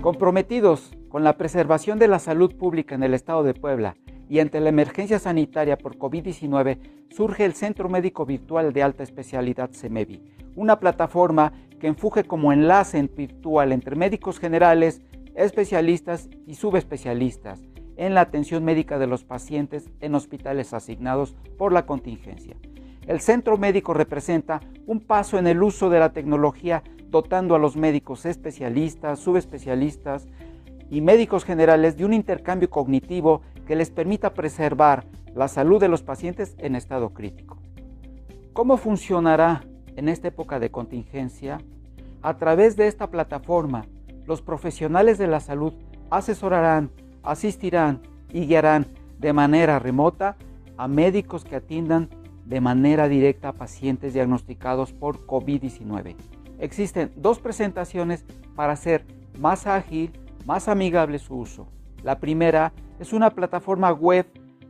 Comprometidos con la preservación de la salud pública en el estado de Puebla y ante la emergencia sanitaria por COVID-19, surge el Centro Médico Virtual de Alta Especialidad CEMEVI, una plataforma que enfunge como enlace virtual entre médicos generales, especialistas y subespecialistas en la atención médica de los pacientes en hospitales asignados por la contingencia. El centro médico representa un paso en el uso de la tecnología, dotando a los médicos especialistas, subespecialistas y médicos generales de un intercambio cognitivo que les permita preservar la salud de los pacientes en estado crítico. ¿Cómo funcionará en esta época de contingencia? A través de esta plataforma, los profesionales de la salud asesorarán, asistirán y guiarán de manera remota a médicos que atiendan de manera directa a pacientes diagnosticados por COVID-19. Existen dos presentaciones para hacer más ágil, más amigable su uso. La primera es una plataforma web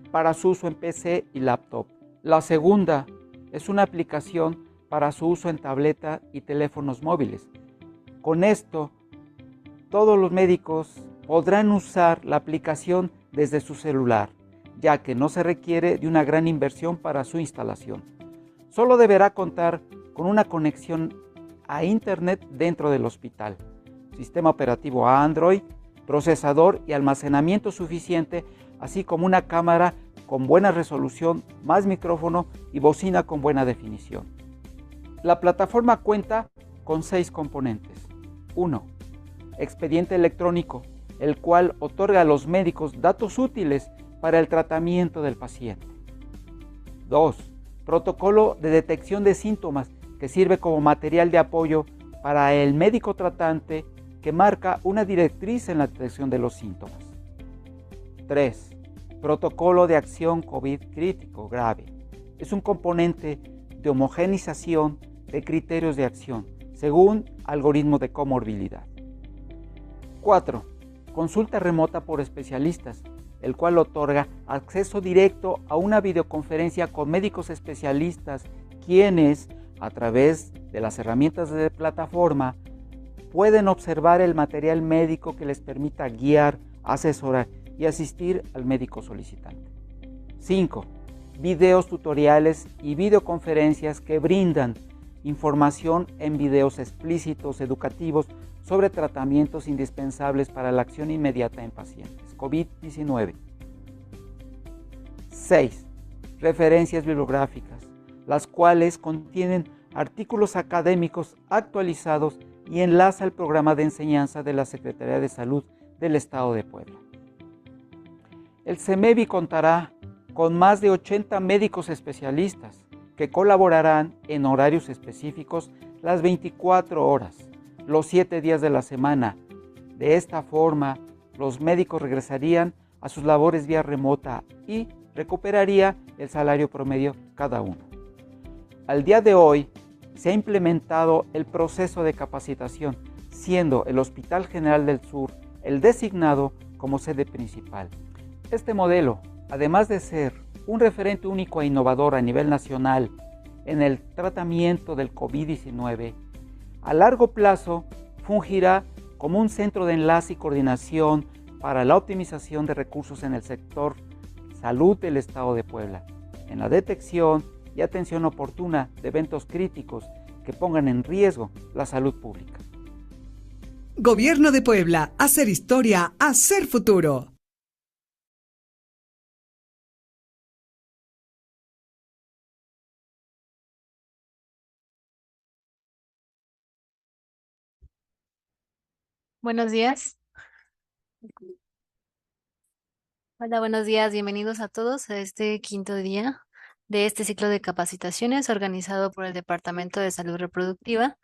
para su uso en PC y laptop. La segunda es una aplicación para su uso en tableta y teléfonos móviles. Con esto, todos los médicos podrán usar la aplicación desde su celular, ya que no se requiere de una gran inversión para su instalación. Solo deberá contar con una conexión a Internet dentro del hospital, sistema operativo Android, procesador y almacenamiento suficiente, así como una cámara con buena resolución, más micrófono y bocina con buena definición. La plataforma cuenta con 6 componentes. 1. Expediente electrónico, el cual otorga a los médicos datos útiles para el tratamiento del paciente. 2. Protocolo de detección de síntomas, que sirve como material de apoyo para el médico tratante que marca una directriz en la detección de los síntomas. 3. Protocolo de acción COVID crítico grave. Es un componente de homogenización de criterios de acción según algoritmos de comorbilidad. 4. Consulta remota por especialistas, el cual otorga acceso directo a una videoconferencia con médicos especialistas, quienes, a través de las herramientas de plataforma, pueden observar el material médico que les permita guiar, asesorar y asistir al médico solicitante. 5. Videos tutoriales y videoconferencias que brindan información en videos explícitos educativos sobre tratamientos indispensables para la acción inmediata en pacientes COVID-19. 6. Referencias bibliográficas, las cuales contienen artículos académicos actualizados y enlaza el programa de enseñanza de la Secretaría de Salud del Estado de Puebla. El CEMEVI contará con más de 80 médicos especialistas que colaborarán en horarios específicos las 24 horas, los 7 días de la semana. De esta forma, los médicos regresarían a sus labores vía remota y recuperaría el salario promedio cada uno. Al día de hoy, se ha implementado el proceso de capacitación, siendo el Hospital General del Sur el designado como sede principal. Este modelo, además de ser un referente único e innovador a nivel nacional en el tratamiento del COVID-19, a largo plazo fungirá como un centro de enlace y coordinación para la optimización de recursos en el sector salud del Estado de Puebla, en la detección y atención oportuna de eventos críticos que pongan en riesgo la salud pública. Gobierno de Puebla, hacer historia, hacer futuro. Buenos días. Hola, buenos días. Bienvenidos a todos a este quinto día de este ciclo de capacitaciones organizado por el Departamento de Salud Reproductiva.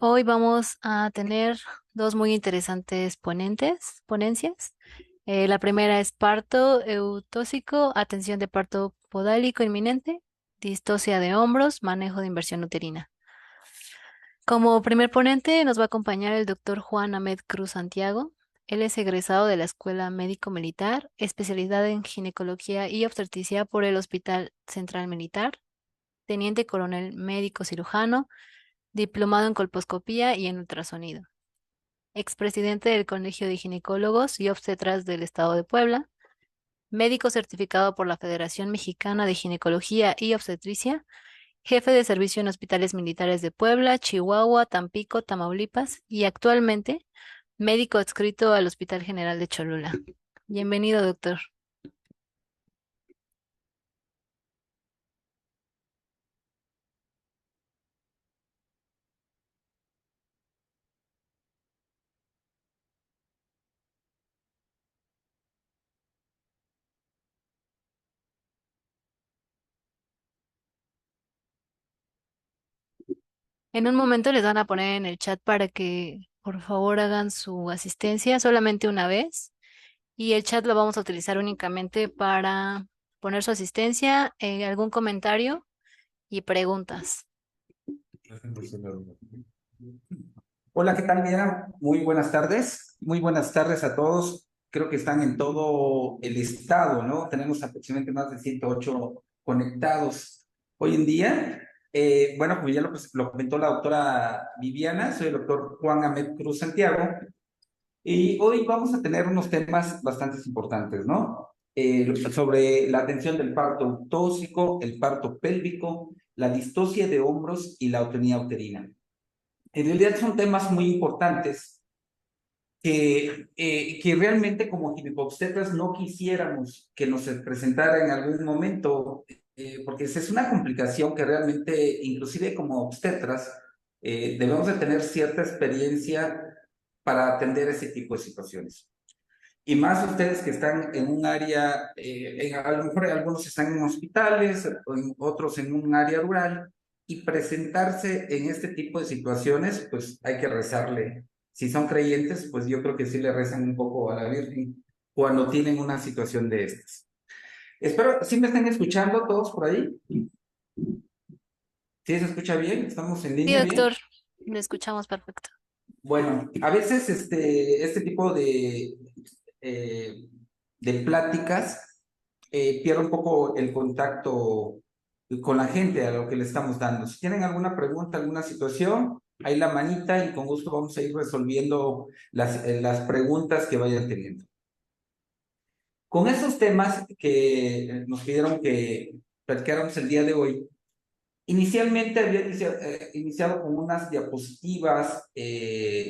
Hoy vamos a tener dos muy interesantes ponencias. La primera es parto eutóxico, atención de parto podálico inminente, distocia de hombros, manejo de inversión uterina. Como primer ponente nos va a acompañar el doctor Juan Ahmed Cruz Santiago. Él es egresado de la Escuela Médico Militar, especialidad en ginecología y obstetricia por el Hospital Central Militar, teniente coronel médico cirujano, diplomado en colposcopía y en ultrasonido. expresidente del Colegio de Ginecólogos y Obstetras del Estado de Puebla, médico certificado por la Federación Mexicana de Ginecología y Obstetricia, jefe de servicio en hospitales militares de Puebla, Chihuahua, Tampico, Tamaulipas y actualmente médico adscrito al Hospital General de Cholula. Bienvenido, doctor. En un momento les van a poner en el chat para que por favor hagan su asistencia solamente una vez y el chat lo vamos a utilizar únicamente para poner su asistencia, algún comentario y preguntas. Hola, ¿qué tal, Mira? Muy buenas tardes. Muy buenas tardes a todos. Creo que están en todo el estado, ¿no? Tenemos aproximadamente más de 108 conectados hoy en día. Bueno, como ya lo comentó la doctora Viviana, soy el doctor Juan Ahmed Cruz Santiago y hoy vamos a tener unos temas bastante importantes, ¿no? Sobre la atención del parto tóxico, el parto pélvico, la distosia de hombros y la otonía uterina. En realidad son temas muy importantes que realmente como ginecobstetras no quisiéramos que nos se presentara en algún momento, porque es una complicación que realmente, inclusive como obstetras, debemos de tener cierta experiencia para atender ese tipo de situaciones. Y más ustedes que están en un área, a lo mejor algunos están en hospitales, otros en un área rural, y presentarse en este tipo de situaciones, pues hay que rezarle. Si son creyentes, pues yo creo que sí le rezan un poco a la Virgen cuando tienen una situación de estas. Espero, ¿sí me están escuchando todos por ahí? ¿Sí se escucha bien? ¿Estamos en Sí, línea bien? doctor, le escuchamos perfecto. Bueno, a veces este tipo eh, de pláticas pierde un poco el contacto con la gente a lo que le estamos dando. Si tienen alguna pregunta, alguna situación, ahí la manita y con gusto vamos a ir resolviendo las preguntas que vayan teniendo. Con esos temas que nos pidieron que platicáramos el día de hoy, inicialmente había iniciado con unas diapositivas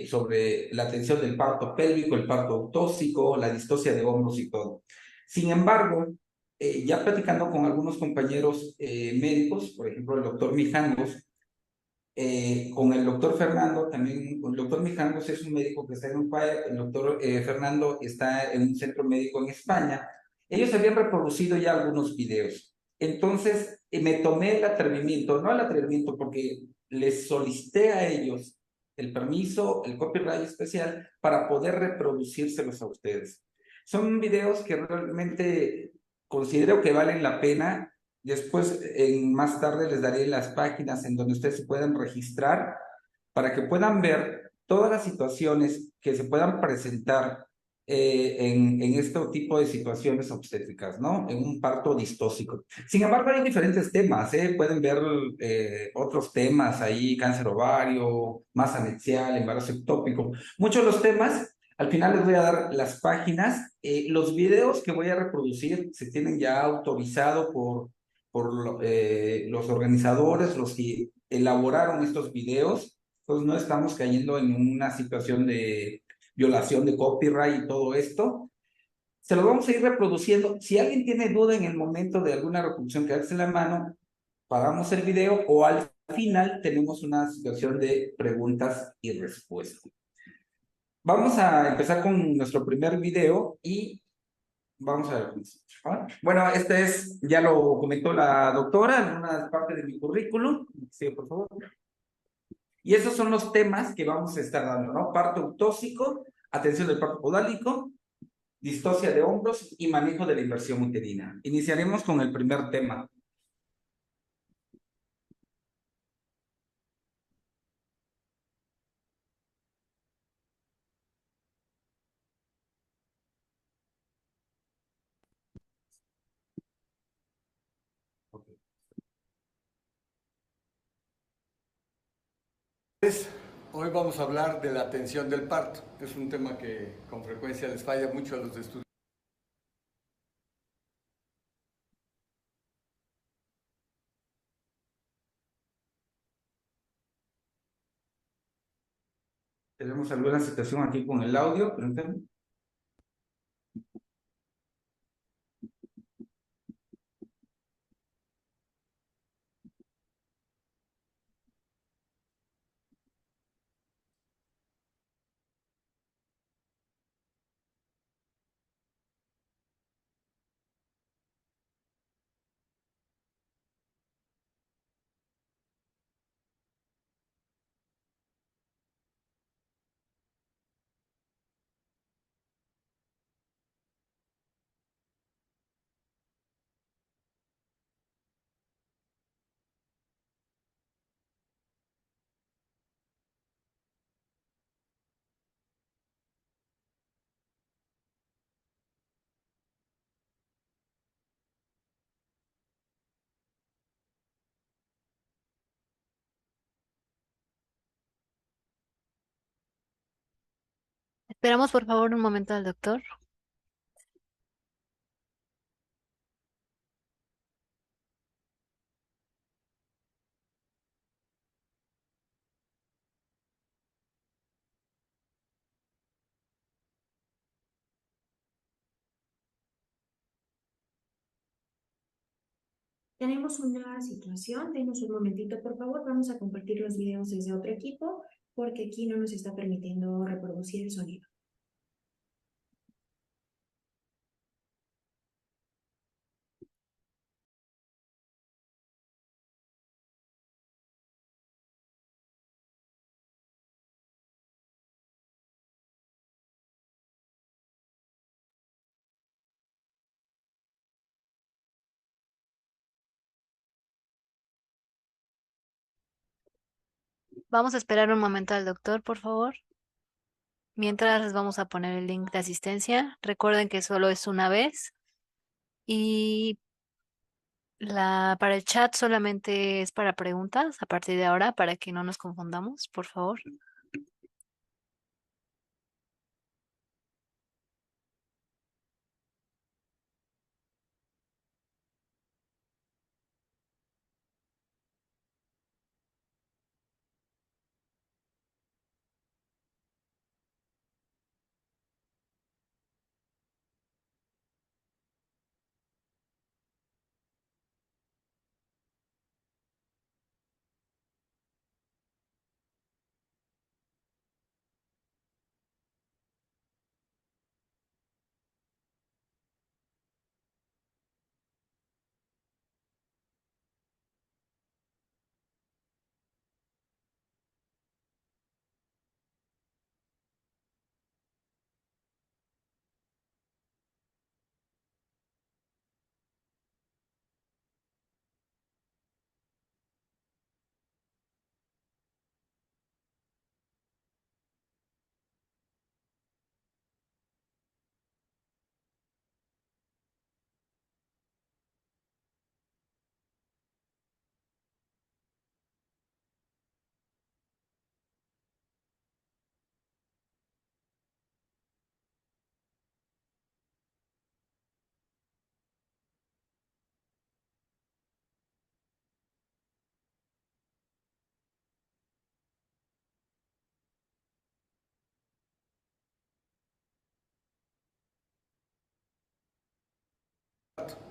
sobre la atención del parto pélvico, el parto tóxico, la distosia de hombros y todo. Sin embargo, ya platicando con algunos compañeros médicos, por ejemplo, el doctor Mijangos, con el doctor Fernando, también el doctor Mijangos es un médico que está en Uruguay, el doctor Fernando está en un centro médico en España. Ellos habían reproducido ya algunos videos. Entonces, me tomé el atrevimiento, no el atrevimiento, porque les solicité a ellos el permiso, el copyright especial, para poder reproducírselos a ustedes. Son videos que realmente considero que valen la pena. Después, más tarde, les daré las páginas en donde ustedes se puedan registrar para que puedan ver todas las situaciones que se puedan presentar en este tipo de situaciones obstétricas, ¿no? En un parto distóxico. Sin embargo, hay diferentes temas, ¿eh? Pueden ver otros temas ahí, cáncer ovario, masa anexial, embarazo ectópico. Muchos de los temas, al final les voy a dar las páginas. Los videos que voy a reproducir se tienen ya autorizado por los organizadores, los que elaboraron estos videos, pues no estamos cayendo en una situación de violación de copyright y todo esto. Se lo vamos a ir reproduciendo. Si alguien tiene duda en el momento de alguna reproducción que hace la mano, paramos el video o al final tenemos una situación de preguntas y respuestas. Vamos a empezar con nuestro primer video y vamos a ver. Bueno, este es, ya lo comentó la doctora en una parte de mi currículum. Sí, por favor. Y esos son los temas que vamos a estar dando, ¿no? Parto tóxico, atención del parto podálico, distosia de hombros y manejo de la inversión uterina. Iniciaremos con el primer tema. Hoy vamos a hablar de la atención del parto. Es un tema que con frecuencia les falla mucho a los estudiantes. Tenemos alguna situación aquí con el audio, permítanme. Esperamos por favor un momento al doctor. Tenemos una situación, denos un momentito, por favor. Vamos a compartir los videos desde otro equipo porque aquí no nos está permitiendo reproducir el sonido. Vamos a esperar un momento al doctor, por favor. Mientras les vamos a poner el link de asistencia. Recuerden que solo es una vez y para el chat solamente es para preguntas a partir de ahora para que no nos confundamos, por favor.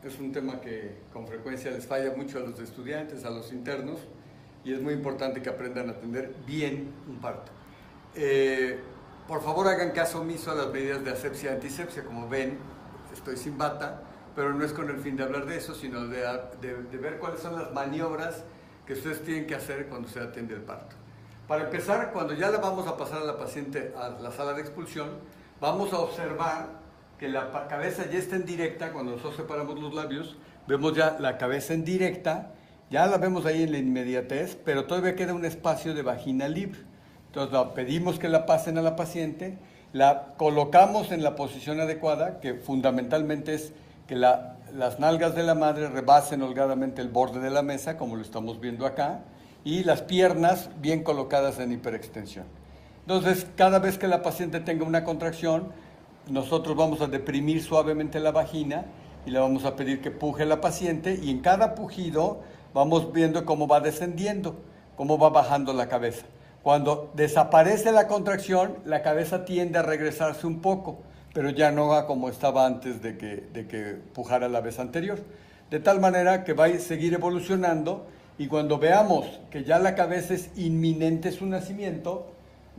Es un tema que con frecuencia les falla mucho a los estudiantes, a los internos, y es muy importante que aprendan a atender bien un parto. Por favor, hagan caso omiso a las medidas de asepsia y antisepsia. Como ven, estoy sin bata, pero no es con el fin de hablar de eso, sino de ver cuáles son las maniobras que ustedes tienen que hacer cuando se atiende el parto. Para empezar, cuando ya la vamos a pasar a la paciente a la sala de expulsión, vamos a observar que la cabeza ya está en directa. Cuando nosotros separamos los labios, vemos ya la cabeza en directa, ya la vemos ahí en la inmediatez, pero todavía queda un espacio de vagina libre. Entonces pedimos que la pasen a la paciente, la colocamos en la posición adecuada, que fundamentalmente es que las nalgas de la madre rebasen holgadamente el borde de la mesa, como lo estamos viendo acá, y las piernas bien colocadas en hiperextensión. Entonces, cada vez que la paciente tenga una contracción, nosotros vamos a deprimir suavemente la vagina y le vamos a pedir que puje la paciente, y en cada pujido vamos viendo cómo va descendiendo, cómo va bajando la cabeza. Cuando desaparece la contracción, la cabeza tiende a regresarse un poco, pero ya no va como estaba antes de que pujara la vez anterior. De tal manera que va a seguir evolucionando, y cuando veamos que ya la cabeza es inminente su nacimiento,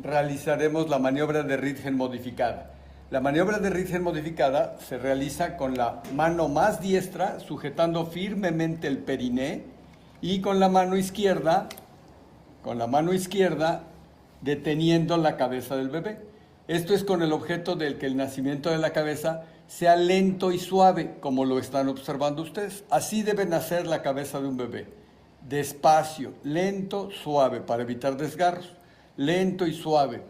realizaremos la maniobra de Ridgen modificada. La maniobra de Ridgen modificada se realiza con la mano más diestra sujetando firmemente el periné, y con la mano izquierda deteniendo la cabeza del bebé. Esto es con el objeto de que el nacimiento de la cabeza sea lento y suave, como lo están observando ustedes. Así debe nacer la cabeza de un bebé. Despacio, lento, suave, para evitar desgarros. Lento y suave.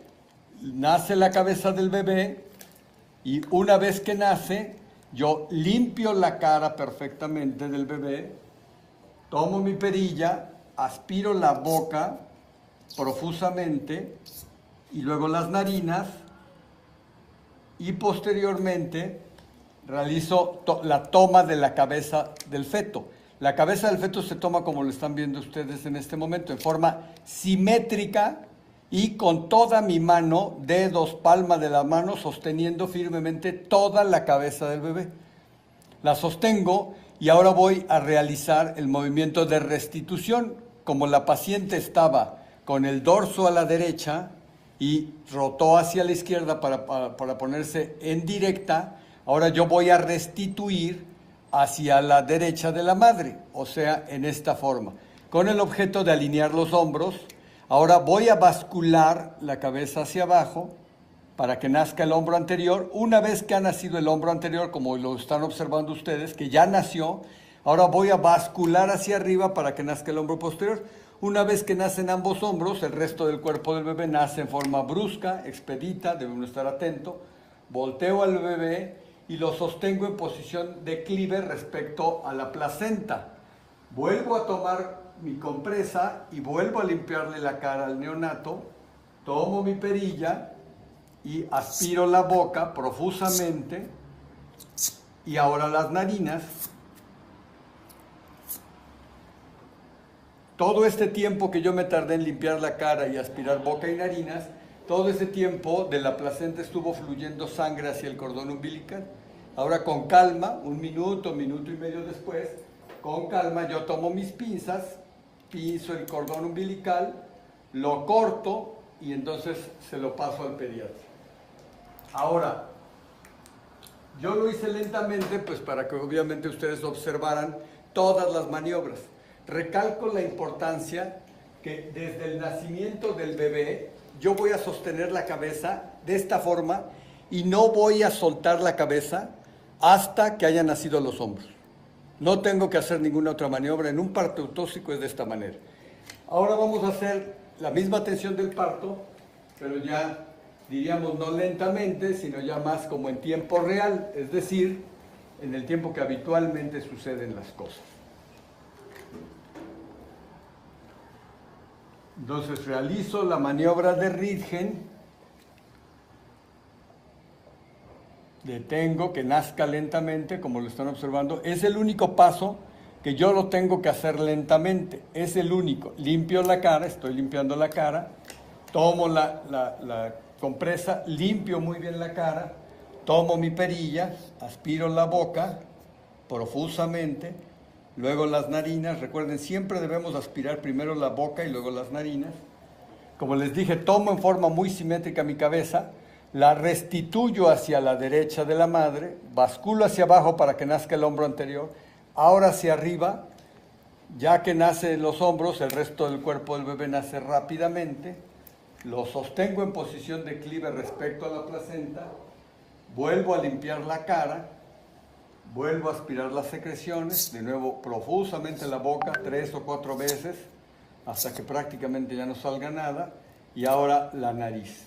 Nace la cabeza del bebé, y una vez que nace, yo limpio la cara perfectamente del bebé, tomo mi perilla, aspiro la boca profusamente, y luego las narinas, y posteriormente realizo la toma de la cabeza del feto. La cabeza del feto se toma como lo están viendo ustedes en este momento, en forma simétrica y con toda mi mano, dedos, palma de la mano, sosteniendo firmemente toda la cabeza del bebé. La sostengo y ahora voy a realizar el movimiento de restitución. Como la paciente estaba con el dorso a la derecha y rotó hacia la izquierda para ponerse en directa, ahora yo voy a restituir hacia la derecha de la madre, o sea, en esta forma, con el objeto de alinear los hombros. Ahora voy a bascular la cabeza hacia abajo para que nazca el hombro anterior. Una vez que ha nacido el hombro anterior, como lo están observando ustedes, que ya nació, ahora voy a bascular hacia arriba para que nazca el hombro posterior. Una vez que nacen ambos hombros, el resto del cuerpo del bebé nace en forma brusca, expedita, debe uno estar atento. Volteo al bebé y lo sostengo en posición declive respecto a la placenta. Vuelvo a tomar mi compresa y vuelvo a limpiarle la cara al neonato. Tomo mi perilla y aspiro la boca profusamente, y ahora las narinas. Todo este tiempo que yo me tardé en limpiar la cara y aspirar boca y narinas, todo ese tiempo de la placenta estuvo fluyendo sangre hacia el cordón umbilical. Ahora, con calma, un minuto, minuto y medio después, con calma yo tomo mis pinzas, pinzo el cordón umbilical, lo corto y entonces se lo paso al pediatra. Ahora, yo lo hice lentamente, pues para que obviamente ustedes observaran todas las maniobras. Recalco la importancia que desde el nacimiento del bebé yo voy a sostener la cabeza de esta forma y no voy a soltar la cabeza hasta que hayan nacido los hombros. No tengo que hacer ninguna otra maniobra. En un parto eutóxico es de esta manera. Ahora vamos a hacer la misma tensión del parto, pero ya diríamos no lentamente, sino ya más como en tiempo real, es decir, en el tiempo que habitualmente suceden las cosas. Entonces realizo la maniobra de Ridgen, detengo que nazca lentamente, como lo están observando. Es el único paso que yo lo tengo que hacer lentamente, es el único. Limpio la cara, estoy limpiando la cara, tomo la compresa, limpio muy bien la cara, tomo mi perilla, aspiro la boca profusamente, luego las narinas. Recuerden, siempre debemos aspirar primero la boca y luego las narinas. Como les dije, tomo en forma muy simétrica mi cabeza, la restituyo hacia la derecha de la madre, basculo hacia abajo para que nazca el hombro anterior, ahora hacia arriba. Ya que nacen los hombros, el resto del cuerpo del bebé nace rápidamente. Lo sostengo en posición declive respecto a la placenta, vuelvo a limpiar la cara, vuelvo a aspirar las secreciones, de nuevo profusamente la boca 3 o 4 veces, hasta que prácticamente ya no salga nada, y ahora la nariz.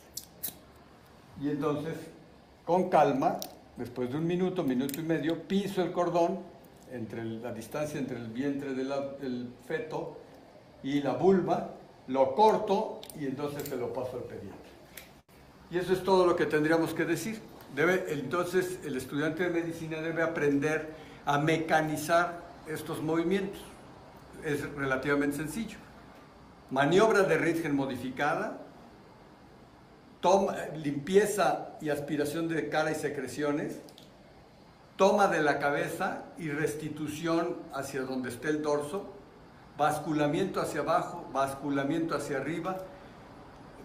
Y entonces, con calma, después de un minuto, minuto y medio, piso el cordón, la distancia entre el vientre del feto y la vulva, lo corto y entonces se lo paso al pediatra. Y eso es todo lo que tendríamos que decir. Entonces el estudiante de medicina debe aprender a mecanizar estos movimientos. Es relativamente sencillo. Maniobra de Röntgen modificada, limpieza y aspiración de cara y secreciones, toma de la cabeza y restitución hacia donde esté el dorso, basculamiento hacia abajo, basculamiento hacia arriba,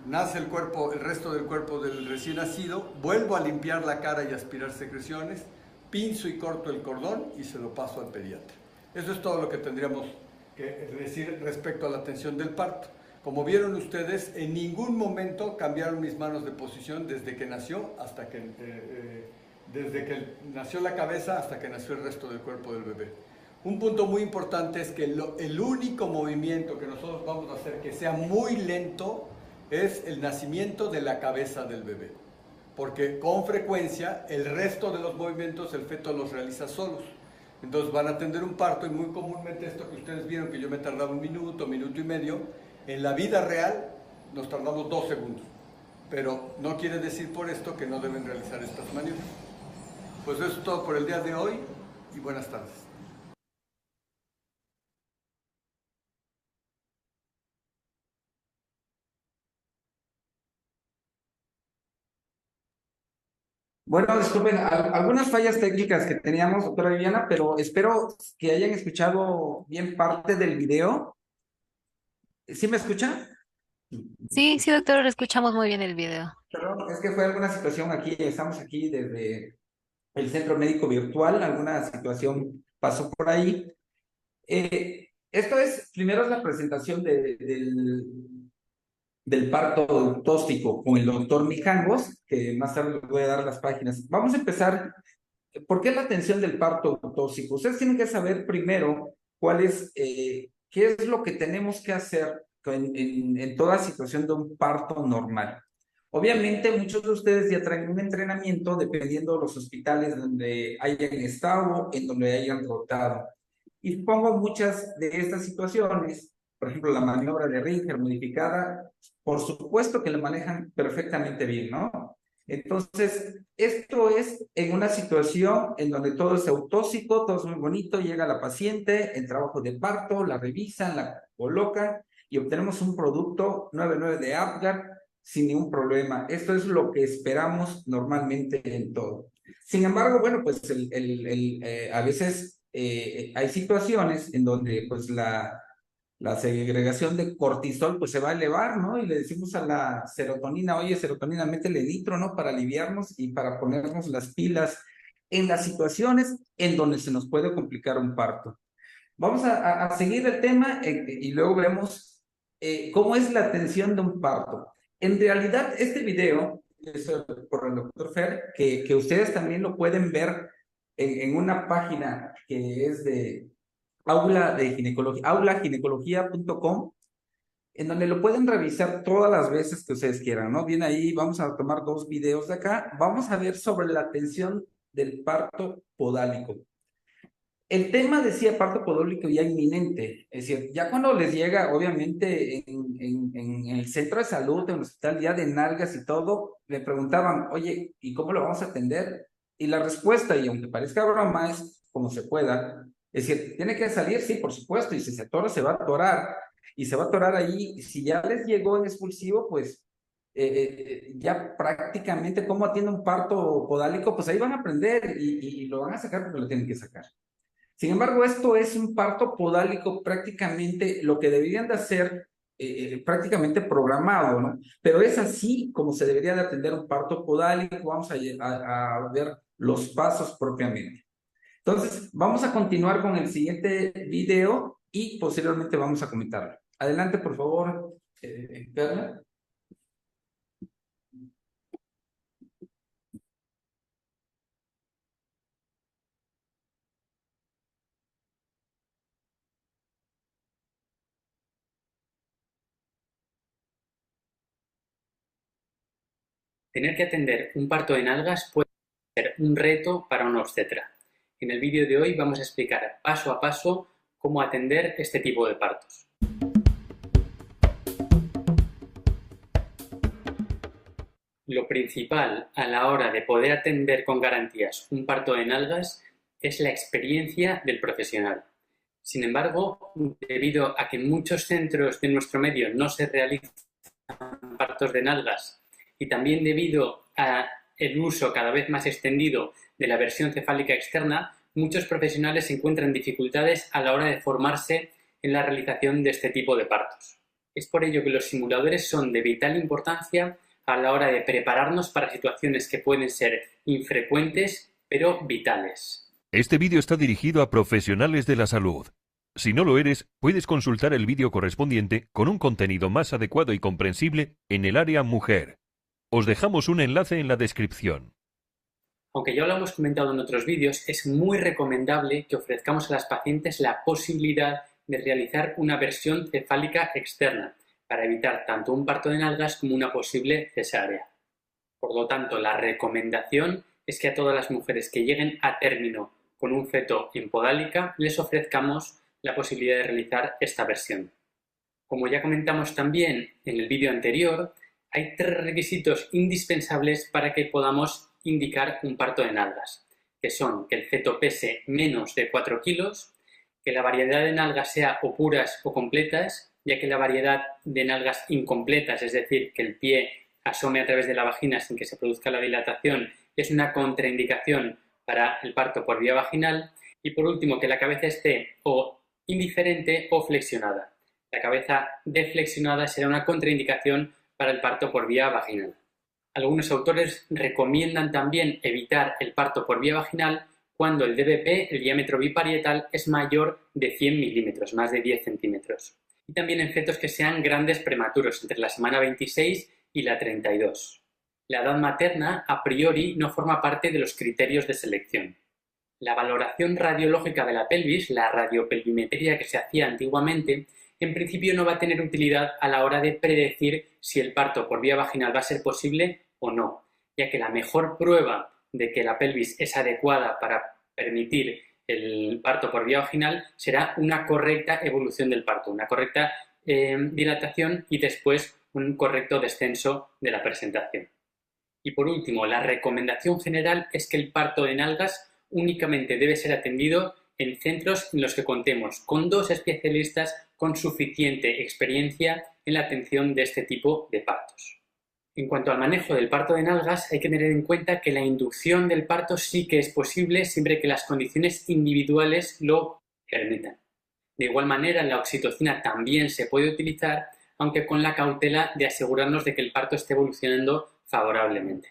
nace el cuerpo, el resto del cuerpo del recién nacido, vuelvo a limpiar la cara y aspirar secreciones, pinzo y corto el cordón y se lo paso al pediatra. Eso es todo lo que tendríamos que decir respecto a la atención del parto. Como vieron ustedes, en ningún momento cambiaron mis manos de posición desde que nació hasta que desde que nació la cabeza hasta que nació el resto del cuerpo del bebé. Un punto muy importante es que el único movimiento que nosotros vamos a hacer que sea muy lento es el nacimiento de la cabeza del bebé, porque con frecuencia el resto de los movimientos el feto los realiza solos. Entonces van a atender un parto y muy comúnmente esto que ustedes vieron que yo me tardaba un minuto, minuto y medio, en la vida real nos tardamos 2 segundos, pero no quiere decir por esto que no deben realizar estas maniobras. Pues eso es todo por el día de hoy y buenas tardes. Bueno, disculpen, algunas fallas técnicas que teníamos, doctora Viviana, pero espero que hayan escuchado bien parte del video. ¿Sí me escucha? Sí, sí, doctor, escuchamos muy bien el video. Perdón, es que fue alguna situación aquí, estamos aquí desde el centro médico virtual, alguna situación pasó por ahí. Esto es, primero es la presentación del parto tóxico con el doctor Mijangos, que más tarde les voy a dar las páginas. Vamos a empezar. ¿Por qué la atención del parto tóxico? Ustedes tienen que saber primero qué es lo que tenemos que hacer en toda situación de un parto normal. Obviamente, muchos de ustedes ya traen un entrenamiento dependiendo de los hospitales donde hayan estado, en donde hayan rotado. Y pongo muchas de estas situaciones, por ejemplo, la maniobra de Ringer modificada, por supuesto que la manejan perfectamente bien, ¿no? Entonces, esto es en una situación en donde todo es autóxico, todo es muy bonito, llega la paciente, el trabajo de parto, la revisan, la colocan y obtenemos un producto 99 de Apgar sin ningún problema. Esto es lo que esperamos normalmente en todo. Sin embargo, bueno, pues a veces hay situaciones en donde pues la segregación de cortisol pues se va a elevar, ¿no? Y le decimos a la serotonina, oye, serotonina, métele nitro, ¿no? Para aliviarnos y para ponernos las pilas en las situaciones en donde se nos puede complicar un parto. Vamos a seguir el tema y luego vemos cómo es la atención de un parto. En realidad, este video es por el doctor Fer, que ustedes también lo pueden ver en una página que es de Aula de Ginecología, aulaginecología.com, en donde lo pueden revisar todas las veces que ustedes quieran, ¿no? Bien, ahí vamos a tomar 2 videos de acá. Vamos a ver sobre la atención del parto podálico. El tema decía parto podálico ya inminente, es decir, ya cuando les llega, obviamente, en el centro de salud, en el hospital, ya de nalgas y todo, le preguntaban, oye, ¿y cómo lo vamos a atender? Y la respuesta, y aunque parezca broma, es como se pueda. Es decir, ¿tiene que salir? Sí, por supuesto, y si se atora, se va a atorar, y se va a atorar ahí. Si ya les llegó en expulsivo, pues ya prácticamente cómo atiende un parto podálico, pues ahí van a aprender y lo van a sacar porque lo tienen que sacar. Sin embargo, esto es un parto podálico prácticamente lo que deberían de hacer prácticamente programado, ¿no? Pero es así como se debería de atender un parto podálico. Vamos a ver los pasos propiamente. Entonces, vamos a continuar con el siguiente video y posteriormente vamos a comentarlo. Adelante, por favor, Carla. Tener que atender un parto en algas puede ser un reto para una obstetra. En el vídeo de hoy vamos a explicar paso a paso cómo atender este tipo de partos. lo principal a la hora de poder atender con garantías un parto en algas es la experiencia del profesional. Sin embargo, debido a que en muchos centros de nuestro medio no se realizan partos de nalgas y también debido a el uso cada vez más extendido de la versión cefálica externa, muchos profesionales encuentran dificultades a la hora de formarse en la realización de este tipo de partos. Es por ello que los simuladores son de vital importancia a la hora de prepararnos para situaciones que pueden ser infrecuentes, pero vitales. Este vídeo está dirigido a profesionales de la salud. Si no lo eres, puedes consultar el vídeo correspondiente con un contenido más adecuado y comprensible en el área mujer. Os dejamos un enlace en la descripción. Aunque ya lo hemos comentado en otros vídeos, es muy recomendable que ofrezcamos a las pacientes la posibilidad de realizar una versión cefálica externa para evitar tanto un parto de nalgas como una posible cesárea. Por lo tanto, la recomendación es que a todas las mujeres que lleguen a término con un feto en podálica les ofrezcamos la posibilidad de realizar esta versión. Como ya comentamos también en el vídeo anterior, hay 3 requisitos indispensables para que podamos indicar un parto de nalgas, que son que el feto pese menos de 4 kilos, que la variedad de nalgas sea o puras o completas, ya que la variedad de nalgas incompletas, es decir, que el pie asome a través de la vagina sin que se produzca la dilatación, es una contraindicación para el parto por vía vaginal, y por último que la cabeza esté o indiferente o flexionada. La cabeza deflexionada será una contraindicación para el parto por vía vaginal. Algunos autores recomiendan también evitar el parto por vía vaginal cuando el DBP, el diámetro biparietal, es mayor de 100 milímetros, más de 10 centímetros. Y también en fetos que sean grandes prematuros, entre la semana 26 y la 32. La edad materna, a priori, no forma parte de los criterios de selección. La valoración radiológica de la pelvis, la radiopelvimetría que se hacía antiguamente, en principio no va a tener utilidad a la hora de predecir si el parto por vía vaginal va a ser posible o no, ya que la mejor prueba de que la pelvis es adecuada para permitir el parto por vía vaginal será una correcta evolución del parto, una correcta dilatación y después un correcto descenso de la presentación. Y por último, la recomendación general es que el parto de nalgas únicamente debe ser atendido en centros en los que contemos con 2 especialistas con suficiente experiencia en la atención de este tipo de partos. En cuanto al manejo del parto de nalgas, hay que tener en cuenta que la inducción del parto sí que es posible siempre que las condiciones individuales lo permitan. De igual manera, la oxitocina también se puede utilizar, aunque con la cautela de asegurarnos de que el parto esté evolucionando favorablemente.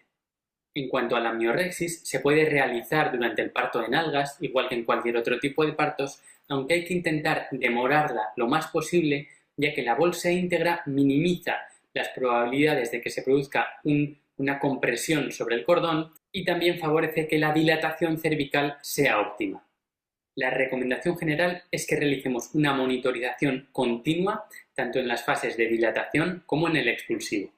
En cuanto a la amniorexis, se puede realizar durante el parto de nalgas, igual que en cualquier otro tipo de partos, aunque hay que intentar demorarla lo más posible, ya que la bolsa íntegra minimiza las probabilidades de que se produzca una compresión sobre el cordón y también favorece que la dilatación cervical sea óptima. La recomendación general es que realicemos una monitorización continua tanto en las fases de dilatación como en el expulsivo.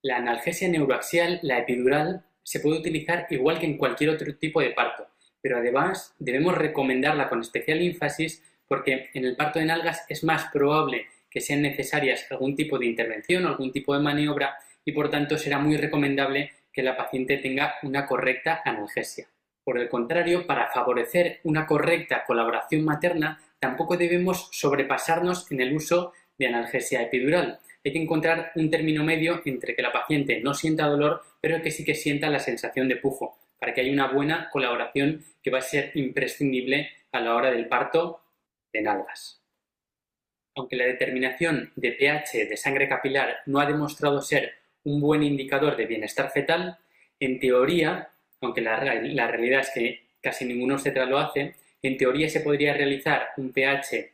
La analgesia neuroaxial, la epidural, se puede utilizar igual que en cualquier otro tipo de parto, pero además debemos recomendarla con especial énfasis porque en el parto de nalgas es más probable que sean necesarias algún tipo de intervención o algún tipo de maniobra y por tanto será muy recomendable que la paciente tenga una correcta analgesia. Por el contrario, para favorecer una correcta colaboración materna, tampoco debemos sobrepasarnos en el uso de analgesia epidural. Hay que encontrar un término medio entre que la paciente no sienta dolor, pero que sí que sienta la sensación de pujo, para que haya una buena colaboración que va a ser imprescindible a la hora del parto de nalgas. Aunque la determinación de pH de sangre capilar no ha demostrado ser un buen indicador de bienestar fetal, en teoría, aunque la realidad es que casi ningún obstetra lo hace, en teoría se podría realizar un pH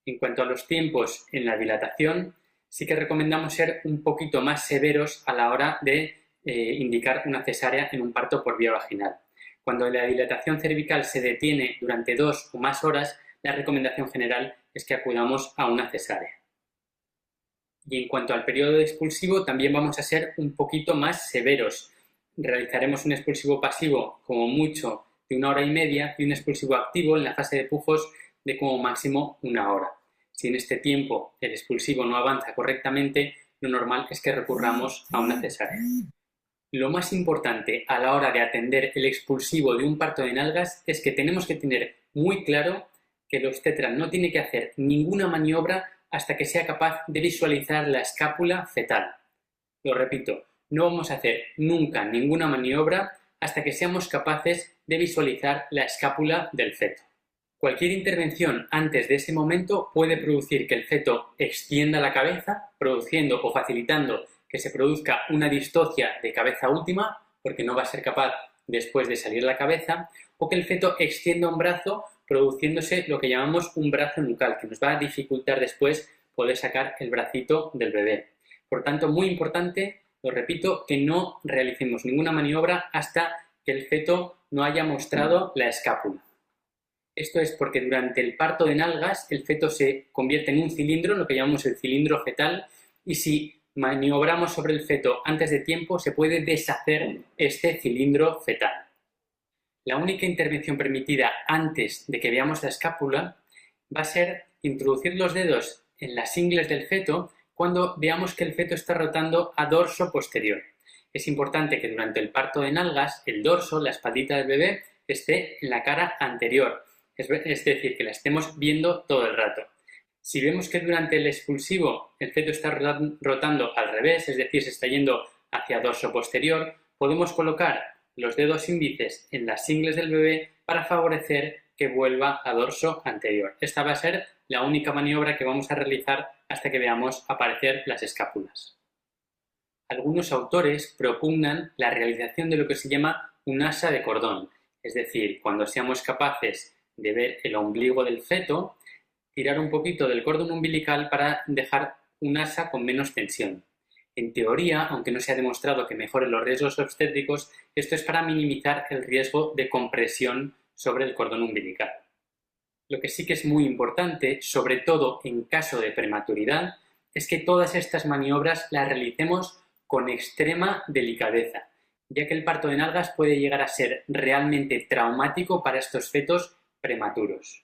en cuanto a los tiempos en la dilatación. Sí que recomendamos ser un poquito más severos a la hora de indicar una cesárea en un parto por vía vaginal. Cuando la dilatación cervical se detiene durante 2 o más horas, la recomendación general es que acudamos a una cesárea. Y en cuanto al periodo expulsivo, también vamos a ser un poquito más severos. Realizaremos un expulsivo pasivo como mucho de 1 hora y media y un expulsivo activo en la fase de pujos de como máximo 1 hora. Si en este tiempo el expulsivo no avanza correctamente, lo normal es que recurramos a una cesárea. Lo más importante a la hora de atender el expulsivo de un parto de nalgas es que tenemos que tener muy claro que el obstetra no tiene que hacer ninguna maniobra hasta que sea capaz de visualizar la escápula fetal. Lo repito, no vamos a hacer nunca ninguna maniobra hasta que seamos capaces de visualizar la escápula del feto. Cualquier intervención antes de ese momento puede producir que el feto extienda la cabeza, produciendo o facilitando que se produzca una distocia de cabeza última, porque no va a ser capaz después de salir la cabeza, o que el feto extienda un brazo, produciéndose lo que llamamos un brazo nucal, que nos va a dificultar después poder sacar el bracito del bebé. Por tanto, muy importante, lo repito, que no realicemos ninguna maniobra hasta que el feto no haya mostrado la escápula. Esto es porque durante el parto de nalgas el feto se convierte en un cilindro, lo que llamamos el cilindro fetal, y si maniobramos sobre el feto antes de tiempo se puede deshacer este cilindro fetal. La única intervención permitida antes de que veamos la escápula va a ser introducir los dedos en las ingles del feto cuando veamos que el feto está rotando a dorso posterior. Es importante que durante el parto de nalgas el dorso, la espaldita del bebé, esté en la cara anterior, es decir, que la estemos viendo todo el rato. Si vemos que durante el expulsivo el feto está rotando al revés, es decir, se está yendo hacia dorso posterior, podemos colocar los dedos índices en las ingles del bebé para favorecer que vuelva a dorso anterior. Esta va a ser la única maniobra que vamos a realizar hasta que veamos aparecer las escápulas. Algunos autores propugnan la realización de lo que se llama un asa de cordón, es decir, cuando seamos capaces de ver el ombligo del feto, tirar un poquito del cordón umbilical para dejar un asa con menos tensión. En teoría, aunque no se ha demostrado que mejore los riesgos obstétricos, esto es para minimizar el riesgo de compresión sobre el cordón umbilical. Lo que sí que es muy importante, sobre todo en caso de prematuridad, es que todas estas maniobras las realicemos con extrema delicadeza, ya que el parto de nalgas puede llegar a ser realmente traumático para estos fetos prematuros.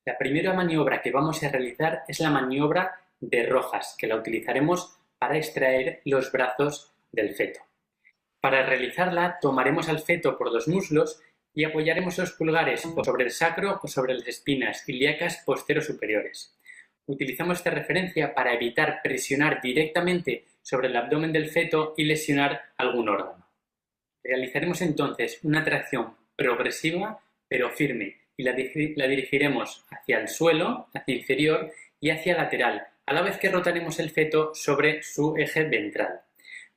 La primera maniobra que vamos a realizar es la maniobra de Rojas, que la utilizaremos para extraer los brazos del feto. Para realizarla tomaremos al feto por los muslos y apoyaremos los pulgares o sobre el sacro o sobre las espinas ilíacas posterior-superiores. Utilizamos esta referencia para evitar presionar directamente sobre el abdomen del feto y lesionar algún órgano. Realizaremos entonces una tracción progresiva pero firme y la dirigiremos hacia el suelo, hacia inferior y hacia lateral, a la vez que rotaremos el feto sobre su eje ventral.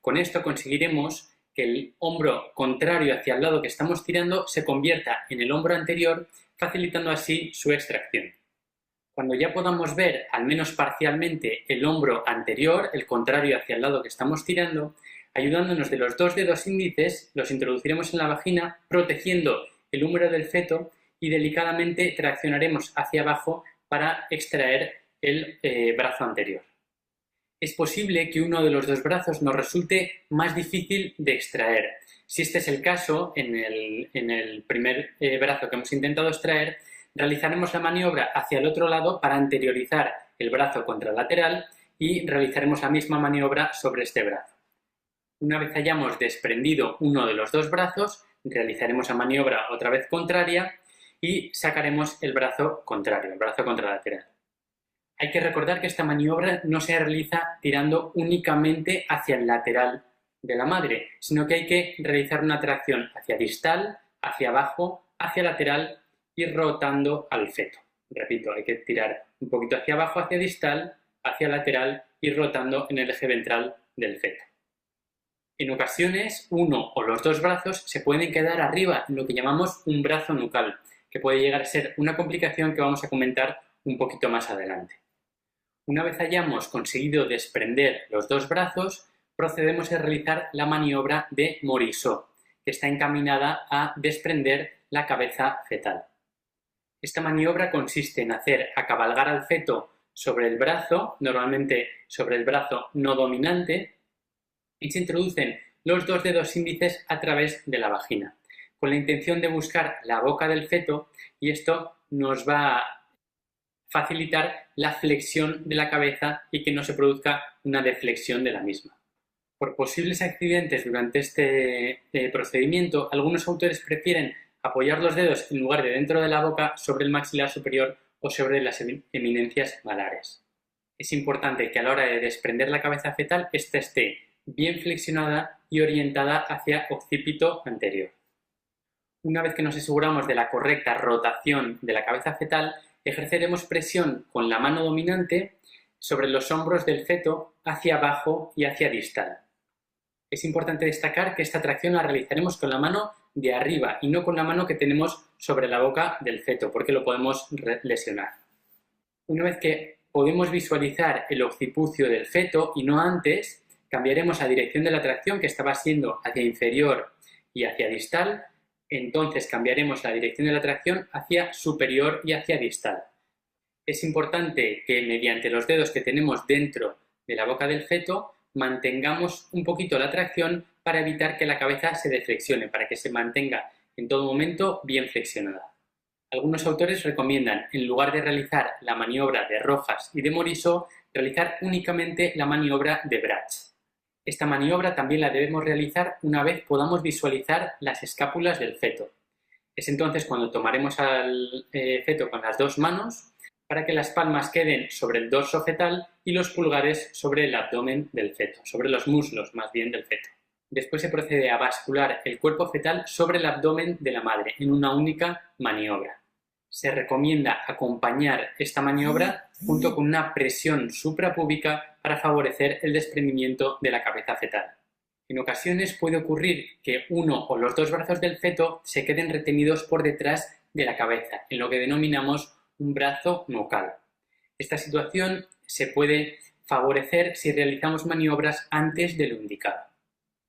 Con esto conseguiremos que el hombro contrario hacia el lado que estamos tirando se convierta en el hombro anterior, facilitando así su extracción. Cuando ya podamos ver, al menos parcialmente, el hombro anterior, el contrario hacia el lado que estamos tirando, ayudándonos de los dos dedos índices, los introduciremos en la vagina, protegiendo el húmero del feto y delicadamente traccionaremos hacia abajo para extraer el brazo anterior. Es posible que uno de los dos brazos nos resulte más difícil de extraer. Si este es el caso, en el primer brazo que hemos intentado extraer, realizaremos la maniobra hacia el otro lado para anteriorizar el brazo contralateral y realizaremos la misma maniobra sobre este brazo. Una vez hayamos desprendido uno de los dos brazos, realizaremos la maniobra otra vez contraria y sacaremos el brazo contrario, el brazo contralateral. Hay que recordar que esta maniobra no se realiza tirando únicamente hacia el lateral de la madre, sino que hay que realizar una tracción hacia distal, hacia abajo, hacia lateral y rotando al feto. Repito, hay que tirar un poquito hacia abajo, hacia distal, hacia lateral y rotando en el eje ventral del feto. En ocasiones, uno o los dos brazos se pueden quedar arriba en lo que llamamos un brazo nucal, que puede llegar a ser una complicación que vamos a comentar un poquito más adelante. Una vez hayamos conseguido desprender los dos brazos, procedemos a realizar la maniobra de Morisot, que está encaminada a desprender la cabeza fetal. Esta maniobra consiste en hacer acabalgar al feto sobre el brazo, normalmente sobre el brazo no dominante, y se introducen los dos dedos índices a través de la vagina, con la intención de buscar la boca del feto, y esto nos va a facilitar la flexión de la cabeza y que no se produzca una deflexión de la misma. Por posibles accidentes durante este procedimiento, algunos autores prefieren apoyar los dedos en lugar de dentro de la boca sobre el maxilar superior o sobre las eminencias malares. Es importante que a la hora de desprender la cabeza fetal, ésta esté bien flexionada y orientada hacia occipito anterior. Una vez que nos aseguramos de la correcta rotación de la cabeza fetal, ejerceremos presión con la mano dominante sobre los hombros del feto hacia abajo y hacia distal. Es importante destacar que esta tracción la realizaremos con la mano de arriba y no con la mano que tenemos sobre la boca del feto, porque lo podemos lesionar. Una vez que podemos visualizar el occipucio del feto y no antes, cambiaremos la dirección de la tracción, que estaba siendo hacia inferior y hacia distal. Entonces cambiaremos la dirección de la tracción hacia superior y hacia distal. Es importante que mediante los dedos que tenemos dentro de la boca del feto mantengamos un poquito la tracción para evitar que la cabeza se deflexione, para que se mantenga en todo momento bien flexionada. Algunos autores recomiendan, en lugar de realizar la maniobra de Rojas y de Morisot, realizar únicamente la maniobra de Brach. Esta maniobra también la debemos realizar una vez podamos visualizar las escápulas del feto. Es entonces cuando tomaremos al feto con las dos manos para que las palmas queden sobre el dorso fetal y los pulgares sobre el abdomen del feto, sobre los muslos más bien del feto. Después se procede a bascular el cuerpo fetal sobre el abdomen de la madre en una única maniobra. Se recomienda acompañar esta maniobra junto con una presión suprapúbica para favorecer el desprendimiento de la cabeza fetal. En ocasiones puede ocurrir que uno o los dos brazos del feto se queden retenidos por detrás de la cabeza, en lo que denominamos un brazo nucal. Esta situación se puede favorecer si realizamos maniobras antes de lo indicado.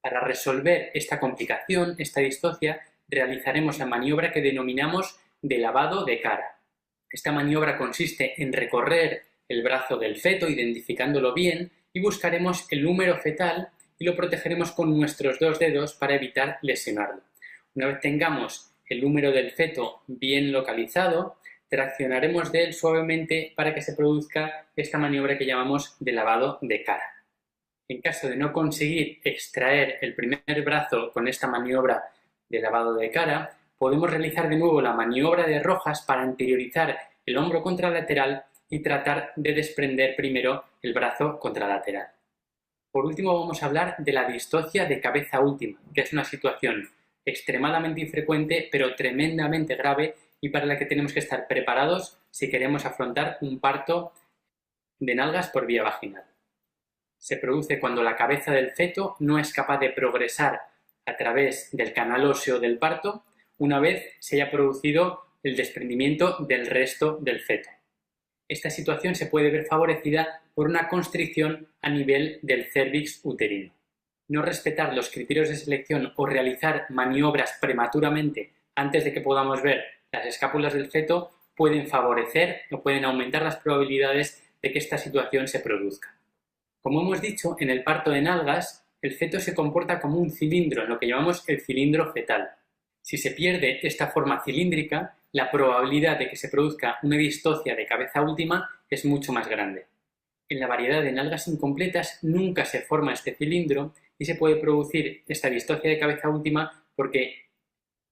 Para resolver esta complicación, esta distocia, realizaremos la maniobra que denominamos de lavado de cara. Esta maniobra consiste en recorrer el brazo del feto identificándolo bien y buscaremos el húmero fetal y lo protegeremos con nuestros dos dedos para evitar lesionarlo. Una vez tengamos el húmero del feto bien localizado, traccionaremos de él suavemente para que se produzca esta maniobra que llamamos de lavado de cara. En caso de no conseguir extraer el primer brazo con esta maniobra de lavado de cara, podemos realizar de nuevo la maniobra de Rojas para anteriorizar el hombro contralateral y tratar de desprender primero el brazo contralateral. Por último vamos a hablar de la distocia de cabeza última, que es una situación extremadamente infrecuente pero tremendamente grave y para la que tenemos que estar preparados si queremos afrontar un parto de nalgas por vía vaginal. Se produce cuando la cabeza del feto no es capaz de progresar a través del canal óseo del parto una vez se haya producido el desprendimiento del resto del feto. Esta situación se puede ver favorecida por una constricción a nivel del cérvix uterino. No respetar los criterios de selección o realizar maniobras prematuramente antes de que podamos ver las escápulas del feto pueden favorecer o pueden aumentar las probabilidades de que esta situación se produzca. Como hemos dicho, en el parto de nalgas, el feto se comporta como un cilindro, en lo que llamamos el cilindro fetal. Si se pierde esta forma cilíndrica, la probabilidad de que se produzca una distocia de cabeza última es mucho más grande. En la variedad de nalgas incompletas nunca se forma este cilindro y se puede producir esta distocia de cabeza última porque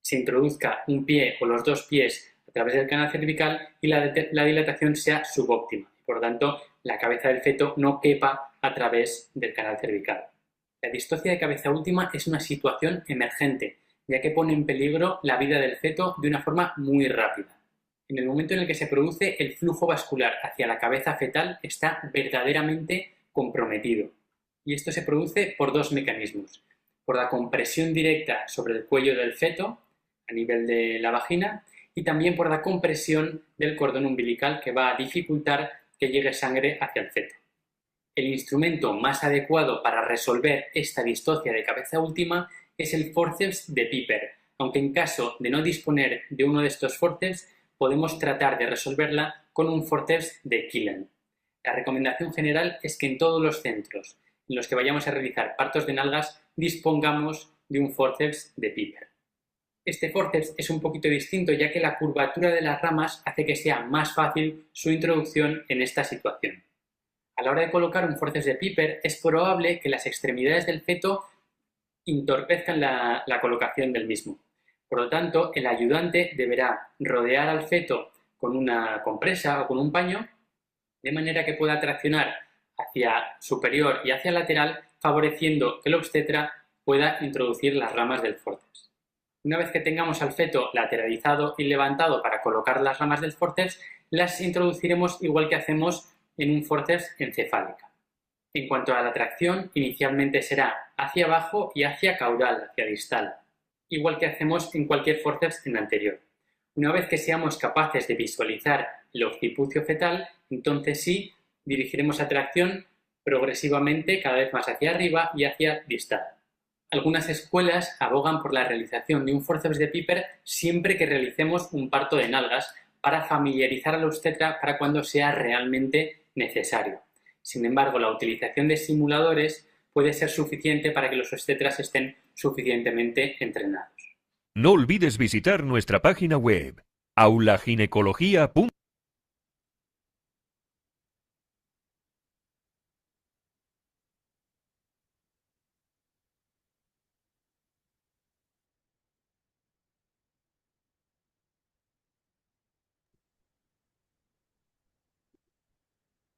se introduzca un pie o los dos pies a través del canal cervical y la dilatación sea subóptima. Por lo tanto, la cabeza del feto no quepa a través del canal cervical. La distocia de cabeza última es una situación emergente, ya que pone en peligro la vida del feto de una forma muy rápida. En el momento en el que se produce, el flujo vascular hacia la cabeza fetal está verdaderamente comprometido. Y esto se produce por dos mecanismos. Por la compresión directa sobre el cuello del feto, a nivel de la vagina, y también por la compresión del cordón umbilical que va a dificultar que llegue sangre hacia el feto. El instrumento más adecuado para resolver esta distocia de cabeza última es el forceps de Piper, aunque en caso de no disponer de uno de estos forceps, podemos tratar de resolverla con un forceps de Killen. La recomendación general es que en todos los centros en los que vayamos a realizar partos de nalgas dispongamos de un forceps de Piper. Este forceps es un poquito distinto ya que la curvatura de las ramas hace que sea más fácil su introducción en esta situación. A la hora de colocar un forceps de Piper es probable que las extremidades del feto entorpezcan la colocación del mismo. Por lo tanto, el ayudante deberá rodear al feto con una compresa o con un paño, de manera que pueda traccionar hacia superior y hacia lateral, favoreciendo que el obstetra pueda introducir las ramas del forceps. Una vez que tengamos al feto lateralizado y levantado para colocar las ramas del forceps, las introduciremos igual que hacemos en un forceps encefálica. En cuanto a la tracción, inicialmente será hacia abajo y hacia caudal, hacia distal, igual que hacemos en cualquier forceps en anterior. Una vez que seamos capaces de visualizar el occipucio fetal, entonces sí dirigiremos la tracción progresivamente cada vez más hacia arriba y hacia distal. Algunas escuelas abogan por la realización de un forceps de Piper siempre que realicemos un parto de nalgas para familiarizar al obstetra para cuando sea realmente necesario. Sin embargo, la utilización de simuladores puede ser suficiente para que los obstetras estén suficientemente entrenados. No olvides visitar nuestra página web aulaginecología.com.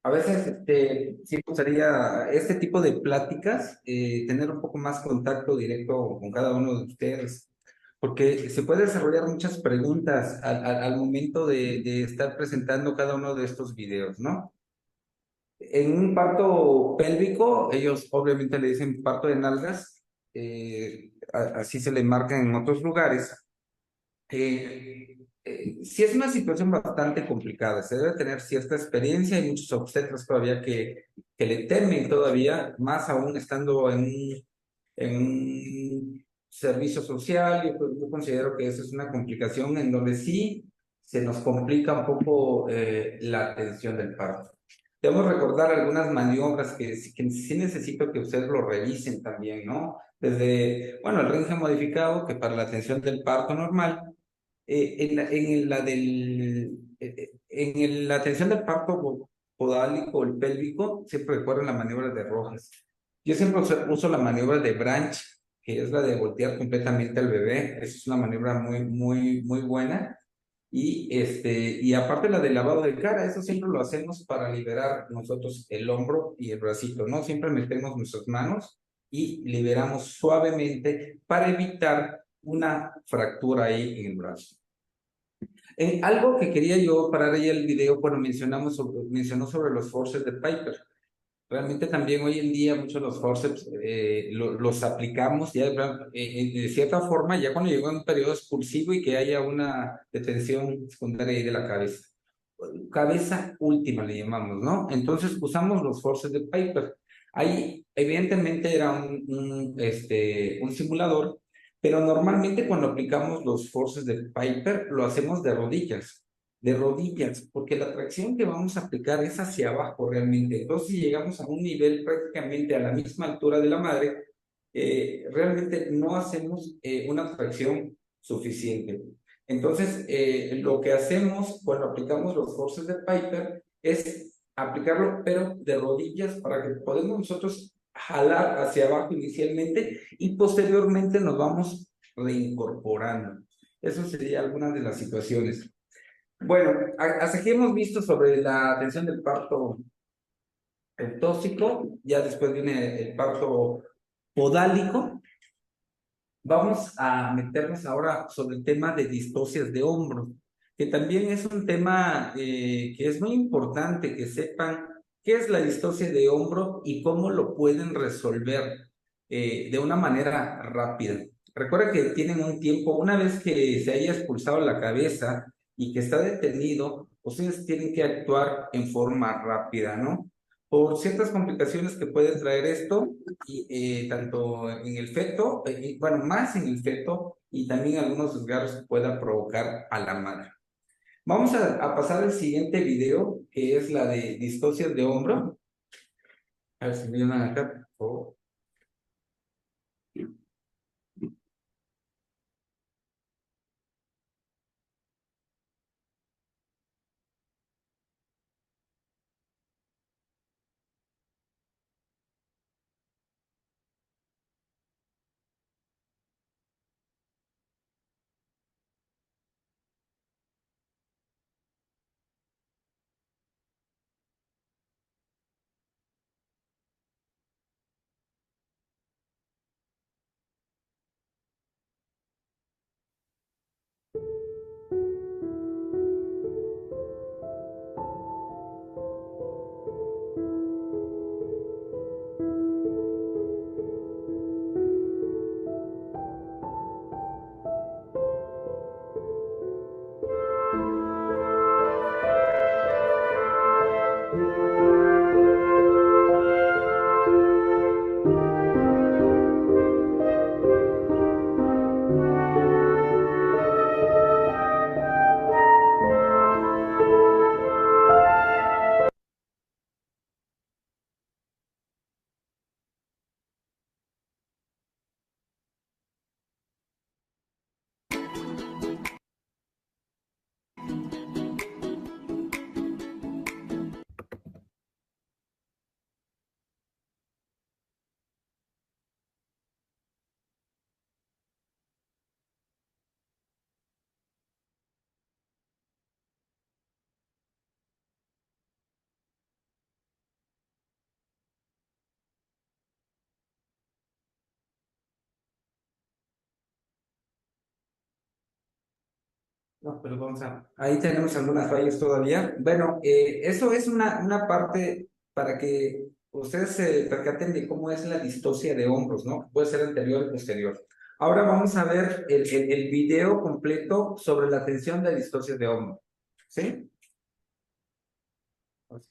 A veces sí me gustaría este tipo de pláticas, tener un poco más contacto directo con cada uno de ustedes, porque se puede desarrollar muchas preguntas al momento de estar presentando cada uno de estos videos, ¿no? En un parto pélvico, ellos obviamente le dicen parto de nalgas, así se le marca en otros lugares. Sí es una situación bastante complicada, se debe tener cierta experiencia, hay muchos obstetras todavía que le temen todavía, más aún estando en un servicio social. Yo considero que eso es una complicación en donde sí se nos complica un poco la atención del parto. Debemos recordar algunas maniobras que sí necesito que ustedes lo revisen también, ¿no? Desde, bueno, el Ringe modificado, que para la atención del parto normal, en la atención del parto podálico, el pélvico, siempre recuerden la maniobra de Rojas. Yo siempre uso la maniobra de Branch, que es la de voltear completamente al bebé. Esa es una maniobra muy buena. Y aparte la de lavado de cara, eso siempre lo hacemos para liberar nosotros el hombro y el bracito, ¿no? Siempre metemos nuestras manos y liberamos suavemente para evitar una fractura ahí en el brazo. Algo que quería yo parar ahí el video cuando mencionó sobre los forceps de Piper. Realmente también hoy en día muchos de los forceps los aplicamos ya de cierta forma ya cuando llegó un periodo expulsivo y que haya una detención secundaria ahí de la cabeza. Cabeza última le llamamos, ¿no? Entonces usamos los forceps de Piper. Ahí evidentemente era un simulador, pero normalmente cuando aplicamos los forceps de Piper lo hacemos de rodillas, porque la tracción que vamos a aplicar es hacia abajo realmente. Entonces, si llegamos a un nivel prácticamente a la misma altura de la madre, realmente no hacemos una tracción suficiente. Entonces, lo que hacemos cuando aplicamos los forceps de Piper es aplicarlo, pero de rodillas, para que podamos nosotros jalar hacia abajo inicialmente y posteriormente nos vamos reincorporando. Eso sería alguna de las situaciones. Bueno, hasta aquí hemos visto sobre la atención del parto ectóxico, ya después viene el parto podálico. Vamos a meternos ahora sobre el tema de distocias de hombro, que también es un tema que es muy importante que sepan qué es la distocia de hombro y cómo lo pueden resolver de una manera rápida. Recuerda que tienen un tiempo, una vez que se haya expulsado la cabeza y que está detenido, ustedes tienen que actuar en forma rápida, ¿no? Por ciertas complicaciones que puede traer esto, tanto en el feto, bueno, más en el feto, y también algunos desgarros que pueda provocar a la madre. Vamos a pasar al siguiente video, que es la de distocias de hombro. A ver si me ayudan acá, por favor. No, pero ahí tenemos algunas fallas todavía. Bueno, eso es una parte para que ustedes se percaten de cómo es la distocia de hombros, ¿no? Puede ser anterior o posterior. Ahora vamos a ver el video completo sobre la tensión de distocia de hombro. ¿Sí? Ok.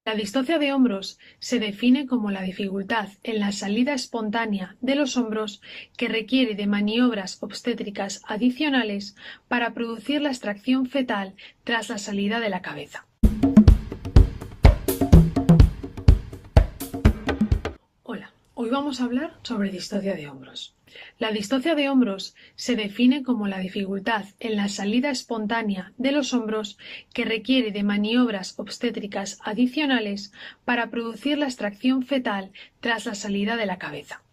La distocia de hombros se define como la dificultad en la salida espontánea de los hombros que requiere de maniobras obstétricas adicionales para producir la extracción fetal tras la salida de la cabeza. Hola, hoy vamos a hablar sobre distocia de hombros. La distocia de hombros se define como la dificultad en la salida espontánea de los hombros que requiere de maniobras obstétricas adicionales para producir la extracción fetal tras la salida de la cabeza.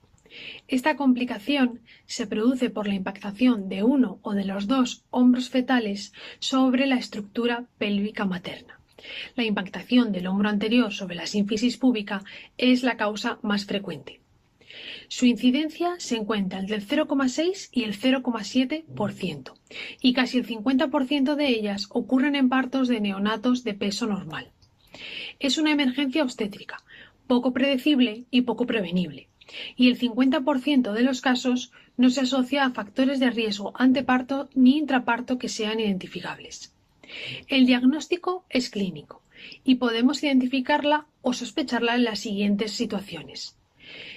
Esta complicación se produce por la impactación de uno o de los dos hombros fetales sobre la estructura pélvica materna. La impactación del hombro anterior sobre la sínfisis púbica es la causa más frecuente. Su incidencia se encuentra entre el 0,6 y el 0,7% y casi el 50% de ellas ocurren en partos de neonatos de peso normal. Es una emergencia obstétrica, poco predecible y poco prevenible, y el 50% de los casos no se asocia a factores de riesgo anteparto ni intraparto que sean identificables. El diagnóstico es clínico y podemos identificarla o sospecharla en las siguientes situaciones.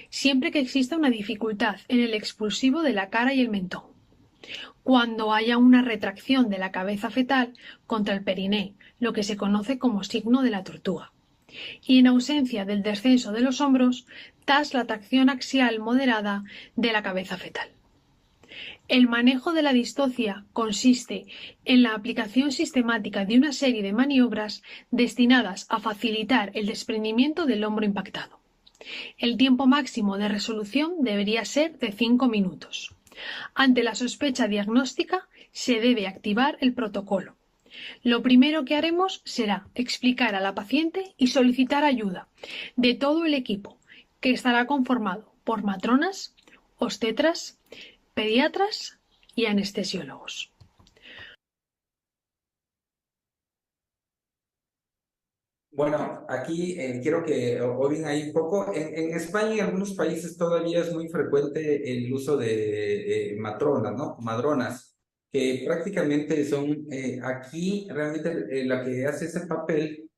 Siempre que exista una dificultad en el expulsivo de la cara y el mentón, cuando haya una retracción de la cabeza fetal contra el periné, lo que se conoce como signo de la tortuga, y en ausencia del descenso de los hombros tras la tracción axial moderada de la cabeza fetal. El manejo de la distocia consiste en la aplicación sistemática de una serie de maniobras destinadas a facilitar el desprendimiento del hombro impactado. El tiempo máximo de resolución debería ser de 5 minutos. Ante la sospecha diagnóstica, se debe activar el protocolo. Lo primero que haremos será explicar a la paciente y solicitar ayuda de todo el equipo, que estará conformado por matronas, obstetras, pediatras y anestesiólogos. Bueno, aquí quiero que oigan ahí un poco. En España y en algunos países todavía es muy frecuente el uso de matronas, ¿no? Madronas, que prácticamente son, aquí realmente la que hace ese papel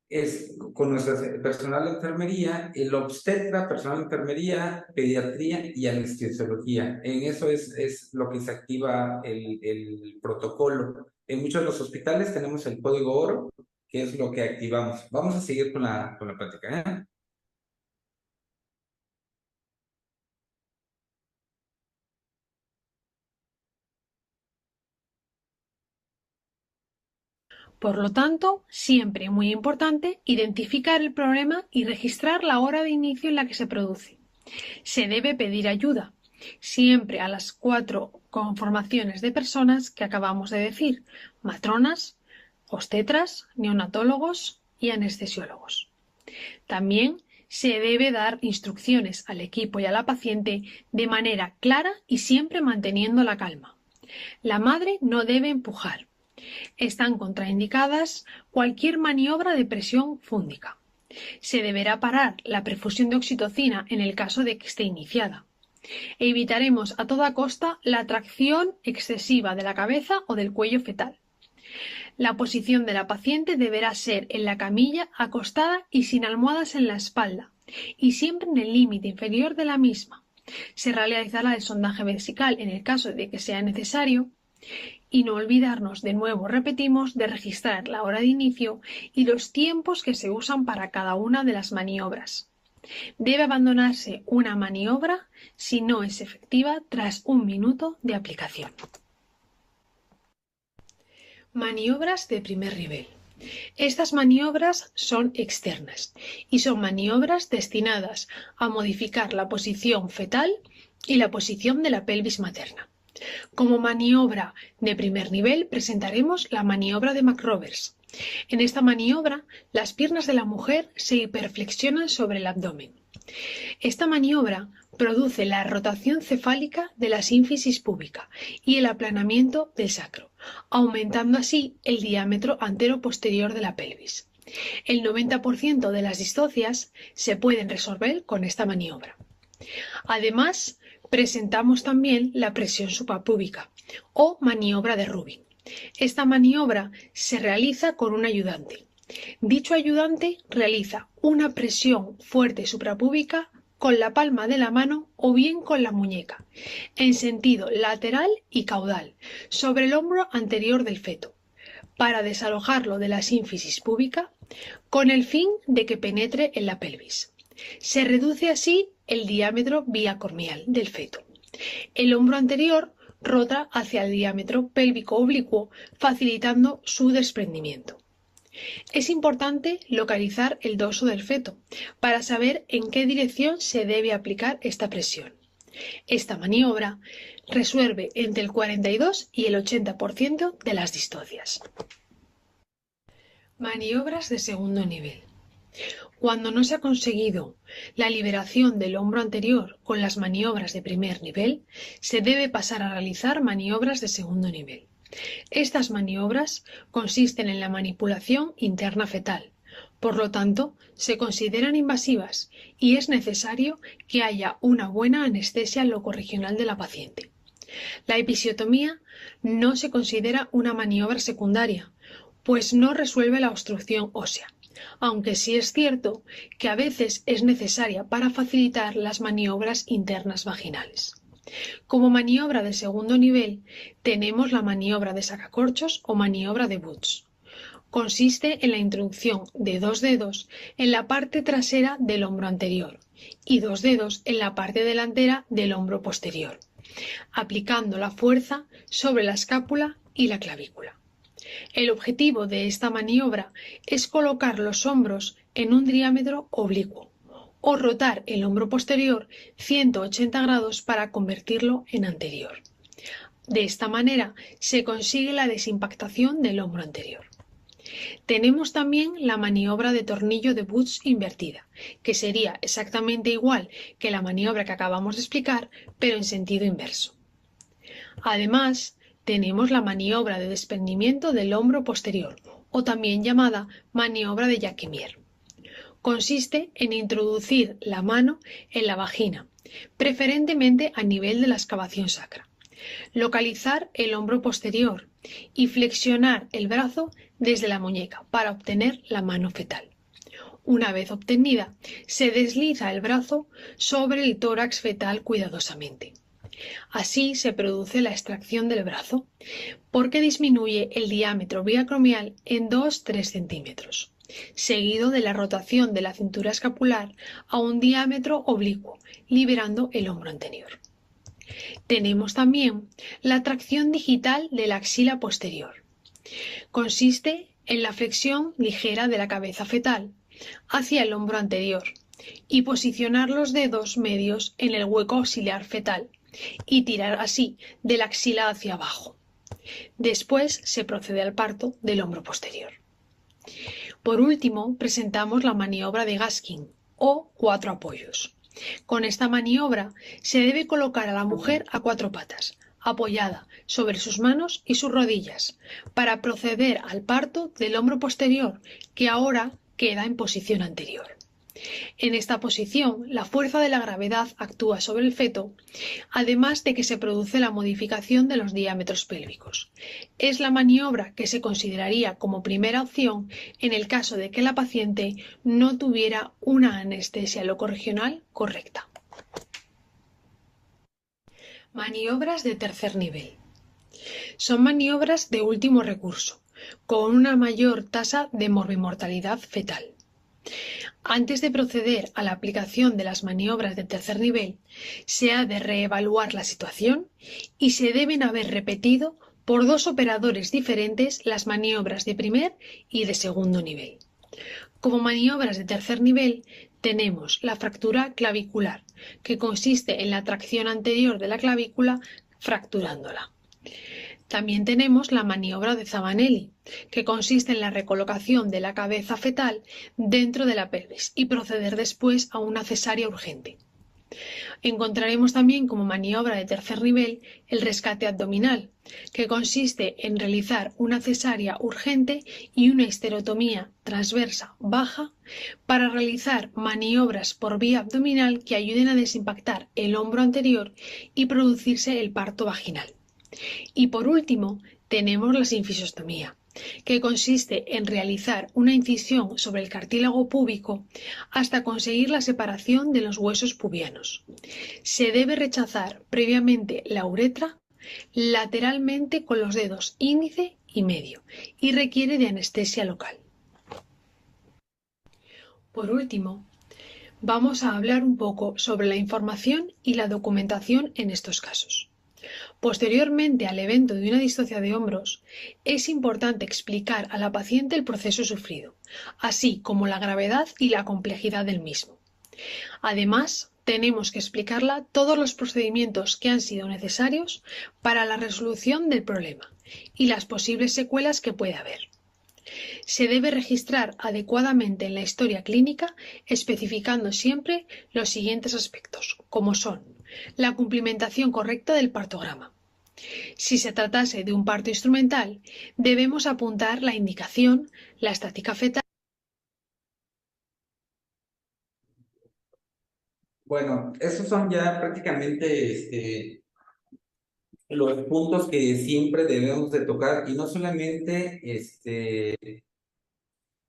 es con nuestro personal de enfermería, el obstetra, personal de enfermería, pediatría y anestesiología. En eso es lo que se activa el protocolo. En muchos de los hospitales tenemos el código oro, que es lo que activamos. Vamos a seguir con la plática, ¿eh? Por lo tanto, siempre muy importante identificar el problema y registrar la hora de inicio en la que se produce. Se debe pedir ayuda, siempre a las 4 conformaciones de personas que acabamos de decir: matronas, obstetras, neonatólogos y anestesiólogos. También se debe dar instrucciones al equipo y a la paciente de manera clara y siempre manteniendo la calma. La madre no debe empujar. Están contraindicadas cualquier maniobra de presión fúndica. Se deberá parar la perfusión de oxitocina en el caso de que esté iniciada. Evitaremos a toda costa la tracción excesiva de la cabeza o del cuello fetal. La posición de la paciente deberá ser en la camilla, acostada y sin almohadas en la espalda, y siempre en el límite inferior de la misma. Se realizará el sondaje vesical en el caso de que sea necesario. Y no olvidarnos, de nuevo repetimos, de registrar la hora de inicio y los tiempos que se usan para cada una de las maniobras. Debe abandonarse una maniobra si no es efectiva tras 1 minuto de aplicación. Maniobras de primer nivel. Estas maniobras son externas y son maniobras destinadas a modificar la posición fetal y la posición de la pelvis materna. Como maniobra de primer nivel presentaremos la maniobra de McRoberts. En esta maniobra, las piernas de la mujer se hiperflexionan sobre el abdomen. Esta maniobra produce la rotación cefálica de la sínfisis púbica y el aplanamiento del sacro, aumentando así el diámetro antero-posterior de la pelvis. El 90% de las distocias se pueden resolver con esta maniobra. Además, presentamos también la presión suprapúbica o maniobra de Rubin. Esta maniobra se realiza con un ayudante. Dicho ayudante realiza una presión fuerte suprapúbica con la palma de la mano o bien con la muñeca, en sentido lateral y caudal, sobre el hombro anterior del feto, para desalojarlo de la sínfisis púbica con el fin de que penetre en la pelvis. Se reduce así el diámetro biacormial del feto. El hombro anterior rota hacia el diámetro pélvico oblicuo, facilitando su desprendimiento. Es importante localizar el dorso del feto para saber en qué dirección se debe aplicar esta presión. Esta maniobra resuelve entre el 42 y el 80% de las distocias. Maniobras de segundo nivel. Cuando no se ha conseguido la liberación del hombro anterior con las maniobras de primer nivel, se debe pasar a realizar maniobras de segundo nivel. Estas maniobras consisten en la manipulación interna fetal, por lo tanto, se consideran invasivas y es necesario que haya una buena anestesia locorregional de la paciente. La episiotomía no se considera una maniobra secundaria, pues no resuelve la obstrucción ósea, aunque sí es cierto que a veces es necesaria para facilitar las maniobras internas vaginales. Como maniobra de segundo nivel tenemos la maniobra de sacacorchos o maniobra de Butz. Consiste en la introducción de 2 dedos en la parte trasera del hombro anterior y 2 dedos en la parte delantera del hombro posterior, aplicando la fuerza sobre la escápula y la clavícula. El objetivo de esta maniobra es colocar los hombros en un diámetro oblicuo o rotar el hombro posterior 180 grados para convertirlo en anterior. De esta manera se consigue la desimpactación del hombro anterior. Tenemos también la maniobra de tornillo de Butz invertida, que sería exactamente igual que la maniobra que acabamos de explicar, pero en sentido inverso. Además, tenemos la maniobra de desprendimiento del hombro posterior, o también llamada maniobra de Jacquemier. Consiste en introducir la mano en la vagina, preferentemente a nivel de la excavación sacra, localizar el hombro posterior y flexionar el brazo desde la muñeca para obtener la mano fetal. Una vez obtenida, se desliza el brazo sobre el tórax fetal cuidadosamente. Así se produce la extracción del brazo, porque disminuye el diámetro biacromial en 2-3 centímetros, seguido de la rotación de la cintura escapular a un diámetro oblicuo, liberando el hombro anterior. Tenemos también la tracción digital de la axila posterior. Consiste en la flexión ligera de la cabeza fetal hacia el hombro anterior y posicionar los dedos medios en el hueco auxiliar fetal y tirar así de la axila hacia abajo. Después se procede al parto del hombro posterior. Por último, presentamos la maniobra de Gaskin o 4 apoyos. Con esta maniobra se debe colocar a la mujer a 4 patas, apoyada sobre sus manos y sus rodillas, para proceder al parto del hombro posterior, que ahora queda en posición anterior. En esta posición, la fuerza de la gravedad actúa sobre el feto, además de que se produce la modificación de los diámetros pélvicos. Es la maniobra que se consideraría como primera opción en el caso de que la paciente no tuviera una anestesia locorregional correcta. Maniobras de tercer nivel. Son maniobras de último recurso, con una mayor tasa de morbimortalidad fetal. Antes de proceder a la aplicación de las maniobras de tercer nivel, se ha de reevaluar la situación y se deben haber repetido por 2 operadores diferentes las maniobras de primer y de segundo nivel. Como maniobras de tercer nivel tenemos la fractura clavicular, que consiste en la tracción anterior de la clavícula fracturándola. También tenemos la maniobra de Zavanelli, que consiste en la recolocación de la cabeza fetal dentro de la pelvis y proceder después a una cesárea urgente. Encontraremos también como maniobra de tercer nivel el rescate abdominal, que consiste en realizar una cesárea urgente y una histerotomía transversa baja para realizar maniobras por vía abdominal que ayuden a desimpactar el hombro anterior y producirse el parto vaginal. Y por último, tenemos la sinfisostomía, que consiste en realizar una incisión sobre el cartílago púbico hasta conseguir la separación de los huesos pubianos. Se debe rechazar previamente la uretra lateralmente con los dedos índice y medio y requiere de anestesia local. Por último, vamos a hablar un poco sobre la información y la documentación en estos casos. Posteriormente al evento de una distocia de hombros, es importante explicar a la paciente el proceso sufrido, así como la gravedad y la complejidad del mismo. Además, tenemos que explicarla todos los procedimientos que han sido necesarios para la resolución del problema y las posibles secuelas que puede haber. Se debe registrar adecuadamente en la historia clínica, especificando siempre los siguientes aspectos, como son la cumplimentación correcta del partograma. Si se tratase de un parto instrumental, debemos apuntar la indicación, la estática fetal. Bueno, esos son ya prácticamente los puntos que siempre debemos de tocar y no solamente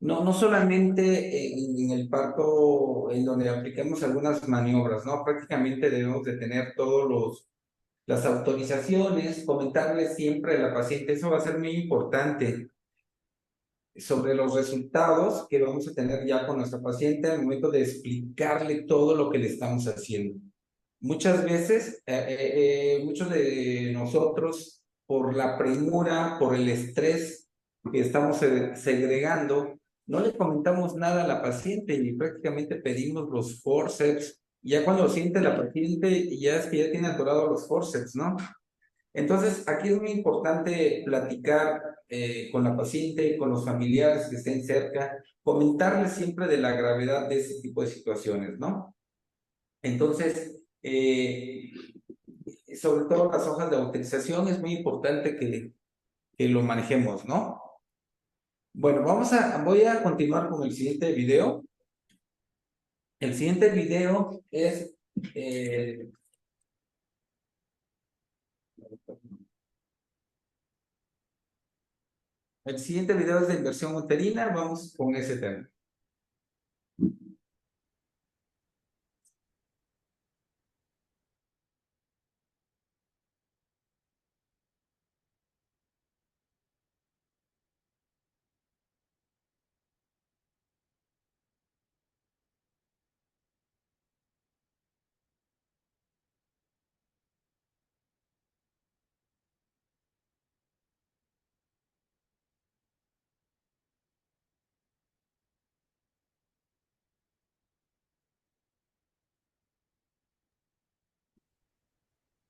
no solamente en el parto en donde apliquemos algunas maniobras, ¿no? Prácticamente debemos de tener todos las autorizaciones, comentarles siempre a la paciente, eso va a ser muy importante, sobre los resultados que vamos a tener ya con nuestra paciente al momento de explicarle todo lo que le estamos haciendo. Muchas veces, muchos de nosotros, por la premura, por el estrés que estamos segregando, no le comentamos nada a la paciente y prácticamente pedimos los forceps. Ya cuando siente la paciente, ya es que ya tiene atorados los forceps, ¿no? Entonces, aquí es muy importante platicar con la paciente, con los familiares que estén cerca, comentarles siempre de la gravedad de ese tipo de situaciones, ¿no? Entonces, sobre todo las hojas de autorización, es muy importante que lo manejemos, ¿no? Bueno, voy a continuar con el siguiente video. El siguiente video es... el siguiente video es de inversión uterina, vamos con ese tema.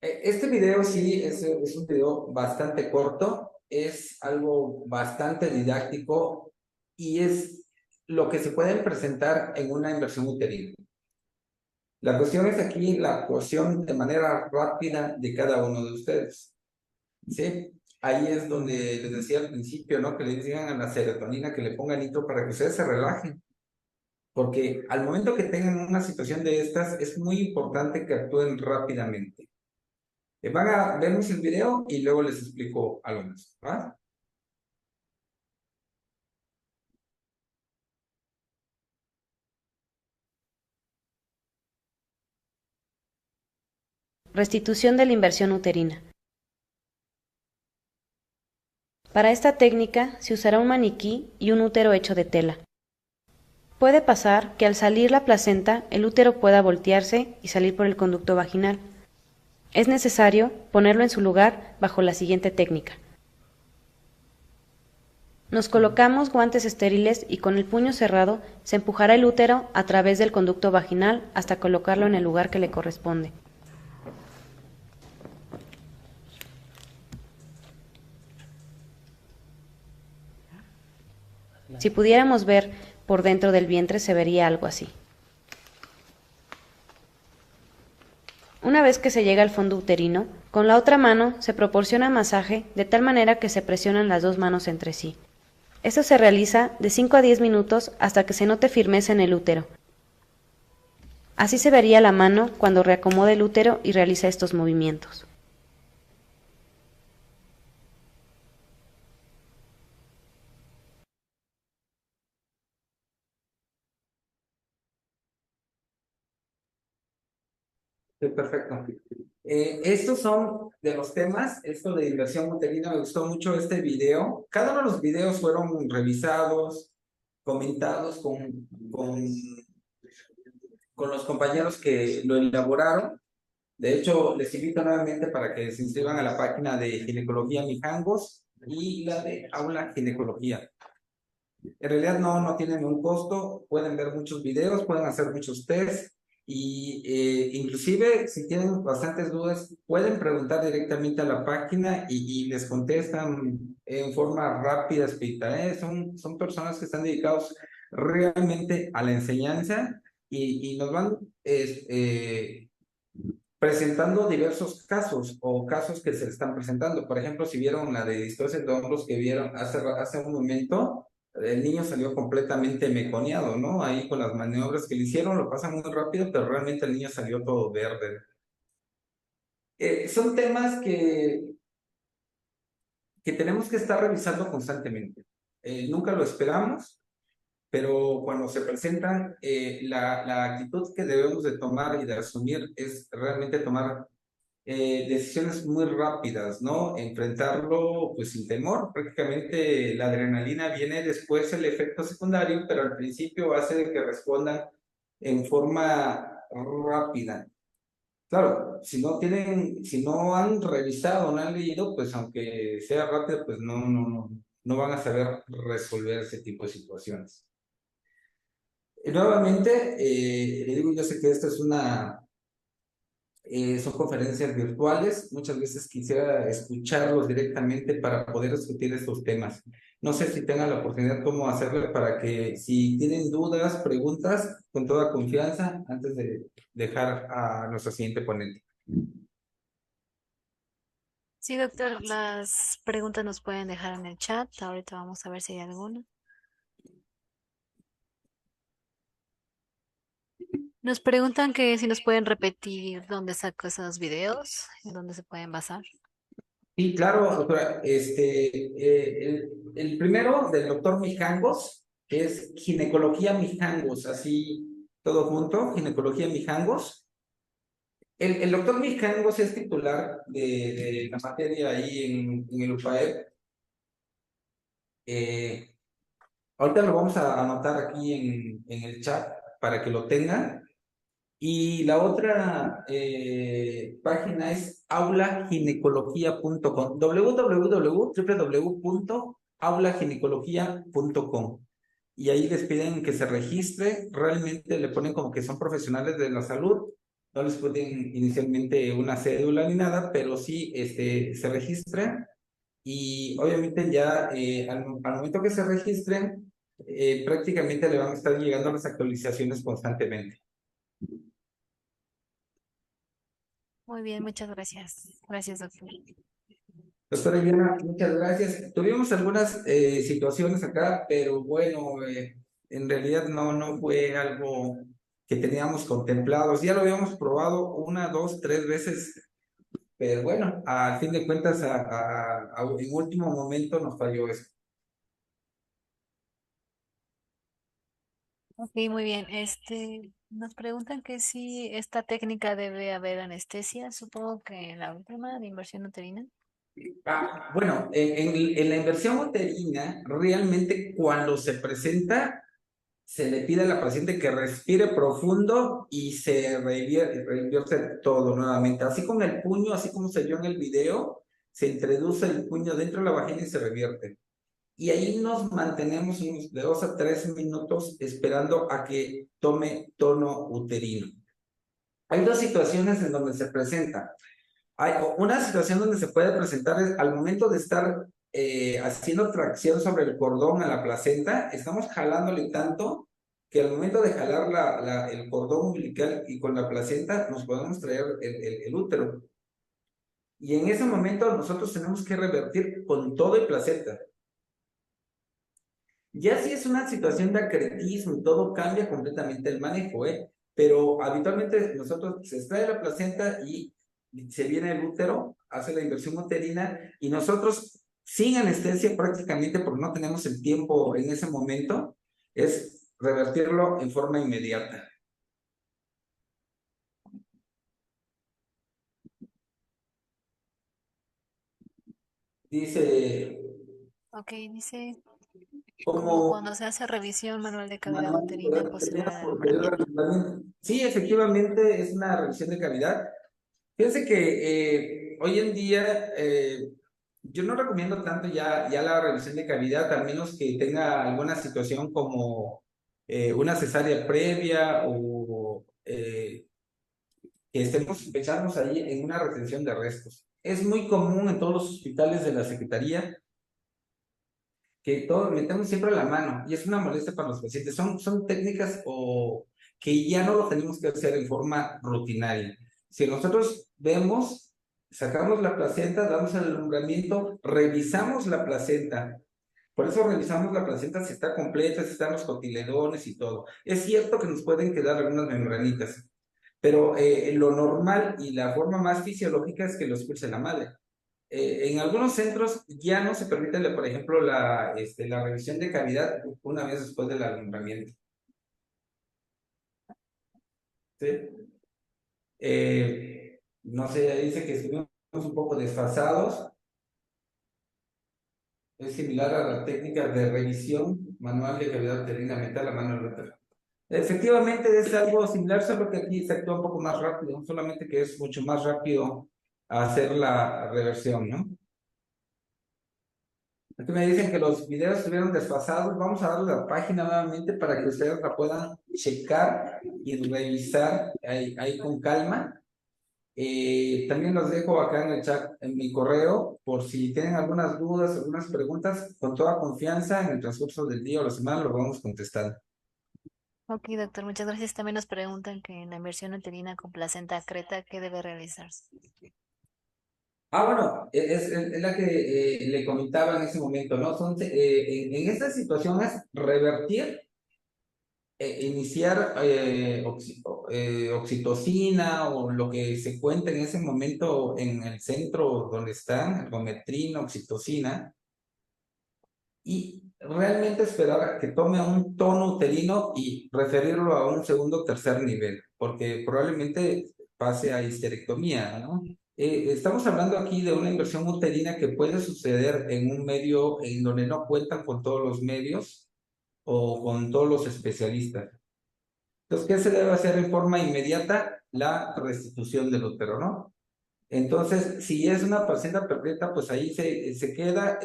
Este video sí es un video bastante corto, es algo bastante didáctico y es lo que se puede presentar en una inversión uterina. La cuestión es aquí la actuación de manera rápida de cada uno de ustedes. ¿Sí? Ahí es donde les decía al principio, ¿no? Que le digan a la serotonina que le pongan nitro para que ustedes se relajen. Porque al momento que tengan una situación de estas, es muy importante que actúen rápidamente. Van a vernos el video y luego les explico algo más, ¿va? Restitución de la inversión uterina. Para esta técnica se usará un maniquí y un útero hecho de tela. Puede pasar que al salir la placenta el útero pueda voltearse y salir por el conducto vaginal. Es necesario ponerlo en su lugar bajo la siguiente técnica. Nos colocamos guantes estériles y con el puño cerrado se empujará el útero a través del conducto vaginal hasta colocarlo en el lugar que le corresponde. Si pudiéramos ver por dentro del vientre se vería algo así. Una vez que se llega al fondo uterino, con la otra mano se proporciona masaje de tal manera que se presionan las dos manos entre sí. Esto se realiza de 5 a 10 minutos hasta que se note firmeza en el útero. Así se vería la mano cuando reacomoda el útero y realiza estos movimientos. Sí, perfecto. Estos son de los temas, esto de inversión uterina, me gustó mucho este video. Cada uno de los videos fueron revisados, comentados con los compañeros que lo elaboraron. De hecho, les invito nuevamente para que se inscriban a la página de Ginecología Mijangos y la de Aula Ginecología. En realidad no tienen un costo, pueden ver muchos videos, pueden hacer muchos tests y inclusive si tienen bastantes dudas pueden preguntar directamente a la página y les contestan en forma rápida, expedita, ¿eh? Son personas que están dedicados realmente a la enseñanza y nos van presentando diversos casos o casos que se le están presentando. Por ejemplo, si vieron la de distorsión de hombros que vieron hace un momento, el niño salió completamente meconeado, ¿no? Ahí con las maniobras que le hicieron, lo pasan muy rápido, pero realmente el niño salió todo verde. Son temas que tenemos que estar revisando constantemente. Nunca lo esperamos, pero cuando se presentan, la actitud que debemos de tomar y de asumir es realmente tomar decisiones muy rápidas, ¿no? Enfrentarlo pues sin temor. Prácticamente la adrenalina viene después el efecto secundario, pero al principio hace que respondan en forma rápida. Claro, si no han revisado, no han leído, pues aunque sea rápido, pues no van a saber resolver ese tipo de situaciones. Nuevamente, le digo, yo sé que esta es son conferencias virtuales, muchas veces quisiera escucharlos directamente para poder discutir estos temas. No sé si tengan la oportunidad cómo hacerlo para que si tienen dudas, preguntas, con toda confianza, antes de dejar a nuestra siguiente ponente. Sí, doctor, las preguntas nos pueden dejar en el chat. Ahorita vamos a ver si hay alguna. Nos preguntan que si nos pueden repetir dónde sacó esos videos, en dónde se pueden basar. Sí, claro, doctora. El primero del doctor Mijangos, que es Ginecología Mijangos, así todo junto, Ginecología Mijangos. El doctor Mijangos es titular de la materia ahí en el UPAEP. Ahorita lo vamos a anotar aquí en el chat para que lo tengan. Y la otra página es aulaginecología.com, www.aulaginecología.com. Y ahí les piden que se registre, realmente le ponen como que son profesionales de la salud, no les piden inicialmente una cédula ni nada, pero sí se registran y obviamente ya al momento que se registren, prácticamente le van a estar llegando las actualizaciones constantemente. Muy bien, muchas gracias. Gracias, doctor. Doctora Iliana, muchas gracias. Tuvimos algunas situaciones acá, pero bueno, en realidad no fue algo que teníamos contemplados. Ya lo habíamos probado 1, 2, 3 veces, pero bueno, al fin de cuentas, en último momento nos falló eso. Ok, muy bien. Nos preguntan que si esta técnica debe haber anestesia. Supongo que en la última de inversión uterina. Bueno, en la inversión uterina, realmente cuando se presenta, se le pide a la paciente que respire profundo y se revierte todo nuevamente. Así con el puño, así como se vio en el video, se introduce el puño dentro de la vagina y se revierte. Y ahí nos mantenemos unos de 2 a 3 minutos esperando a que tome tono uterino. Hay dos situaciones en donde se presenta. Hay una situación donde se puede presentar es al momento de estar haciendo tracción sobre el cordón a la placenta, estamos jalándole tanto que al momento de jalar el cordón umbilical y con la placenta nos podemos traer el útero. Y en ese momento nosotros tenemos que revertir con todo y placenta. Ya si es una situación de acretismo y todo, cambia completamente el manejo, pero habitualmente nosotros se extrae la placenta y se viene el útero, hace la inversión uterina y nosotros sin anestesia prácticamente, porque no tenemos el tiempo en ese momento, es revertirlo en forma inmediata. Dice... Ok, dice... Como Como cuando se hace revisión manual de cavidad uterina posterior al alumbramiento. Sí, efectivamente es una revisión de cavidad. Fíjense que hoy en día yo no recomiendo tanto ya la revisión de cavidad, al menos que tenga alguna situación como una cesárea previa o que estemos pensando ahí en una retención de restos. Es muy común en todos los hospitales de la Secretaría que todo metemos siempre la mano y es una molestia para los pacientes. Son técnicas que ya no lo tenemos que hacer en forma rutinaria. Si nosotros vemos, sacamos la placenta, damos el alumbramiento, revisamos la placenta. Por eso revisamos la placenta si está completa, si están los cotiledones y todo. Es cierto que nos pueden quedar algunas membranitas, pero lo normal y la forma más fisiológica es que lo expulse la madre. En algunos centros ya no se permite, por ejemplo, la revisión de cavidad una vez después del alumbramiento. ¿Sí? No sé, dice que estuvimos un poco desfasados. Es similar a la técnica de revisión manual de cavidad uterina, meter la mano en el útero. Efectivamente es algo similar, solo que aquí se actúa un poco más rápido, solamente que es mucho más rápido hacer la reversión, ¿no? Aquí me dicen que los videos estuvieron desfasados. Vamos a darle la página nuevamente para que ustedes la puedan checar y revisar ahí con calma. También los dejo acá en el chat, en mi correo, por si tienen algunas dudas, algunas preguntas, con toda confianza en el transcurso del día o la semana lo vamos contestando. Ok, doctor, muchas gracias. También nos preguntan que en la inversión uterina con placenta creta, ¿qué debe realizarse? Bueno, es la que le comentaba en ese momento, ¿no? En estas situaciones, revertir, iniciar oxitocina o lo que se cuenta en ese momento en el centro donde están, ergometrina, oxitocina, y realmente esperar a que tome un tono uterino y referirlo a un segundo o tercer nivel, porque probablemente pase a histerectomía, ¿no? Estamos hablando aquí de una inversión uterina que puede suceder en un medio en donde no cuentan con todos los medios o con todos los especialistas. Entonces, ¿qué se debe hacer en forma inmediata? La restitución del útero, ¿no? Entonces, si es una placenta perpleja, pues ahí se queda,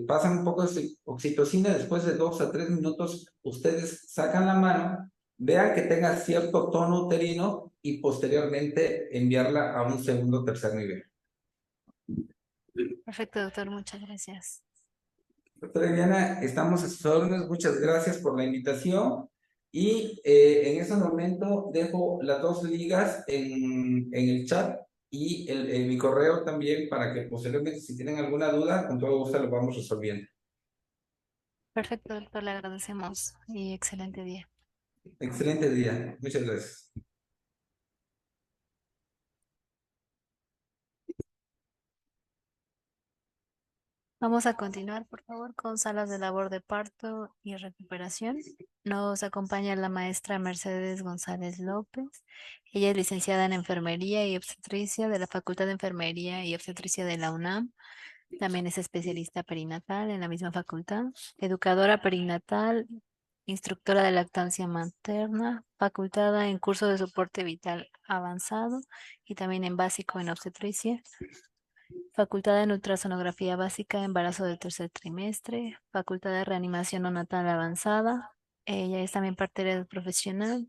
pasan un poco de oxitocina, después de 2 a 3 minutos, ustedes sacan la mano, vean que tenga cierto tono uterino y posteriormente enviarla a un segundo o tercer nivel. Perfecto, doctor, muchas gracias. Doctora Diana, estamos a sus órdenes, muchas gracias por la invitación y en ese momento dejo las 2 ligas en el chat y mi correo también para que posteriormente, si tienen alguna duda, con todo gusto lo vamos resolviendo. Perfecto, doctor, le agradecemos y excelente día. Excelente día. Muchas gracias. Vamos a continuar, por favor, con salas de labor de parto y recuperación. Nos acompaña la maestra Mercedes González López. Ella es licenciada en Enfermería y Obstetricia de la Facultad de Enfermería y Obstetricia de la UNAM. También es especialista perinatal en la misma facultad, educadora perinatal, instructora de lactancia materna, facultada en curso de soporte vital avanzado y también en básico en obstetricia. Facultad en ultrasonografía básica, embarazo del tercer trimestre, facultad de reanimación neonatal avanzada. Ella es también partera profesional,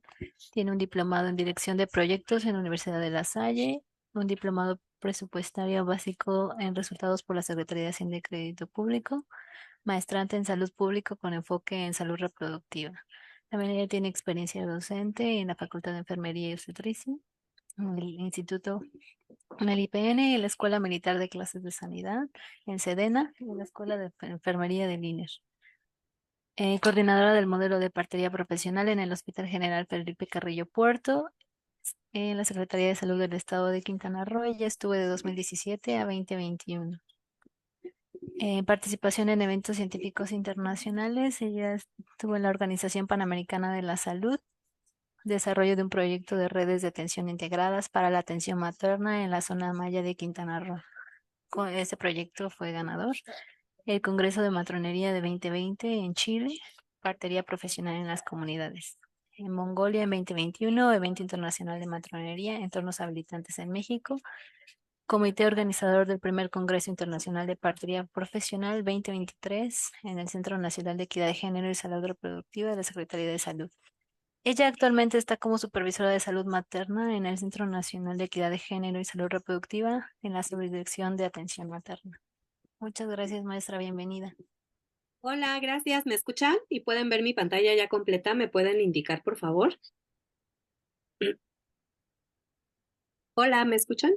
tiene un diplomado en dirección de proyectos en la Universidad de La Salle, un diplomado presupuestario básico en resultados por la Secretaría de Hacienda y Crédito Público, maestrante en salud pública con enfoque en salud reproductiva. También ella tiene experiencia docente en la Facultad de Enfermería y Obstetricia, en el Instituto, en el IPN, en la Escuela Militar de Clases de Sanidad, en SEDENA y en la Escuela de Enfermería del INER. Coordinadora del modelo de partería profesional en el Hospital General Felipe Carrillo Puerto, en la Secretaría de Salud del Estado de Quintana Roo. Ella estuvo de 2017 a 2021. Participación en eventos científicos internacionales. Ella estuvo en la Organización Panamericana de la Salud, desarrollo de un proyecto de redes de atención integradas para la atención materna en la zona maya de Quintana Roo. Con ese proyecto fue ganador. El Congreso de Matronería de 2020 en Chile, partería profesional en las comunidades. En Mongolia en 2021, Evento Internacional de Matronería, Entornos Habilitantes en México. Comité organizador del primer Congreso Internacional de Partería Profesional 2023 en el Centro Nacional de Equidad de Género y Salud Reproductiva de la Secretaría de Salud. Ella actualmente está como supervisora de salud materna en el Centro Nacional de Equidad de Género y Salud Reproductiva en la Subdirección de Atención Materna. Muchas gracias, maestra. Bienvenida. Hola, gracias. ¿Me escuchan? ¿Y pueden ver mi pantalla ya completa? ¿Me pueden indicar, por favor? Hola, ¿me escuchan?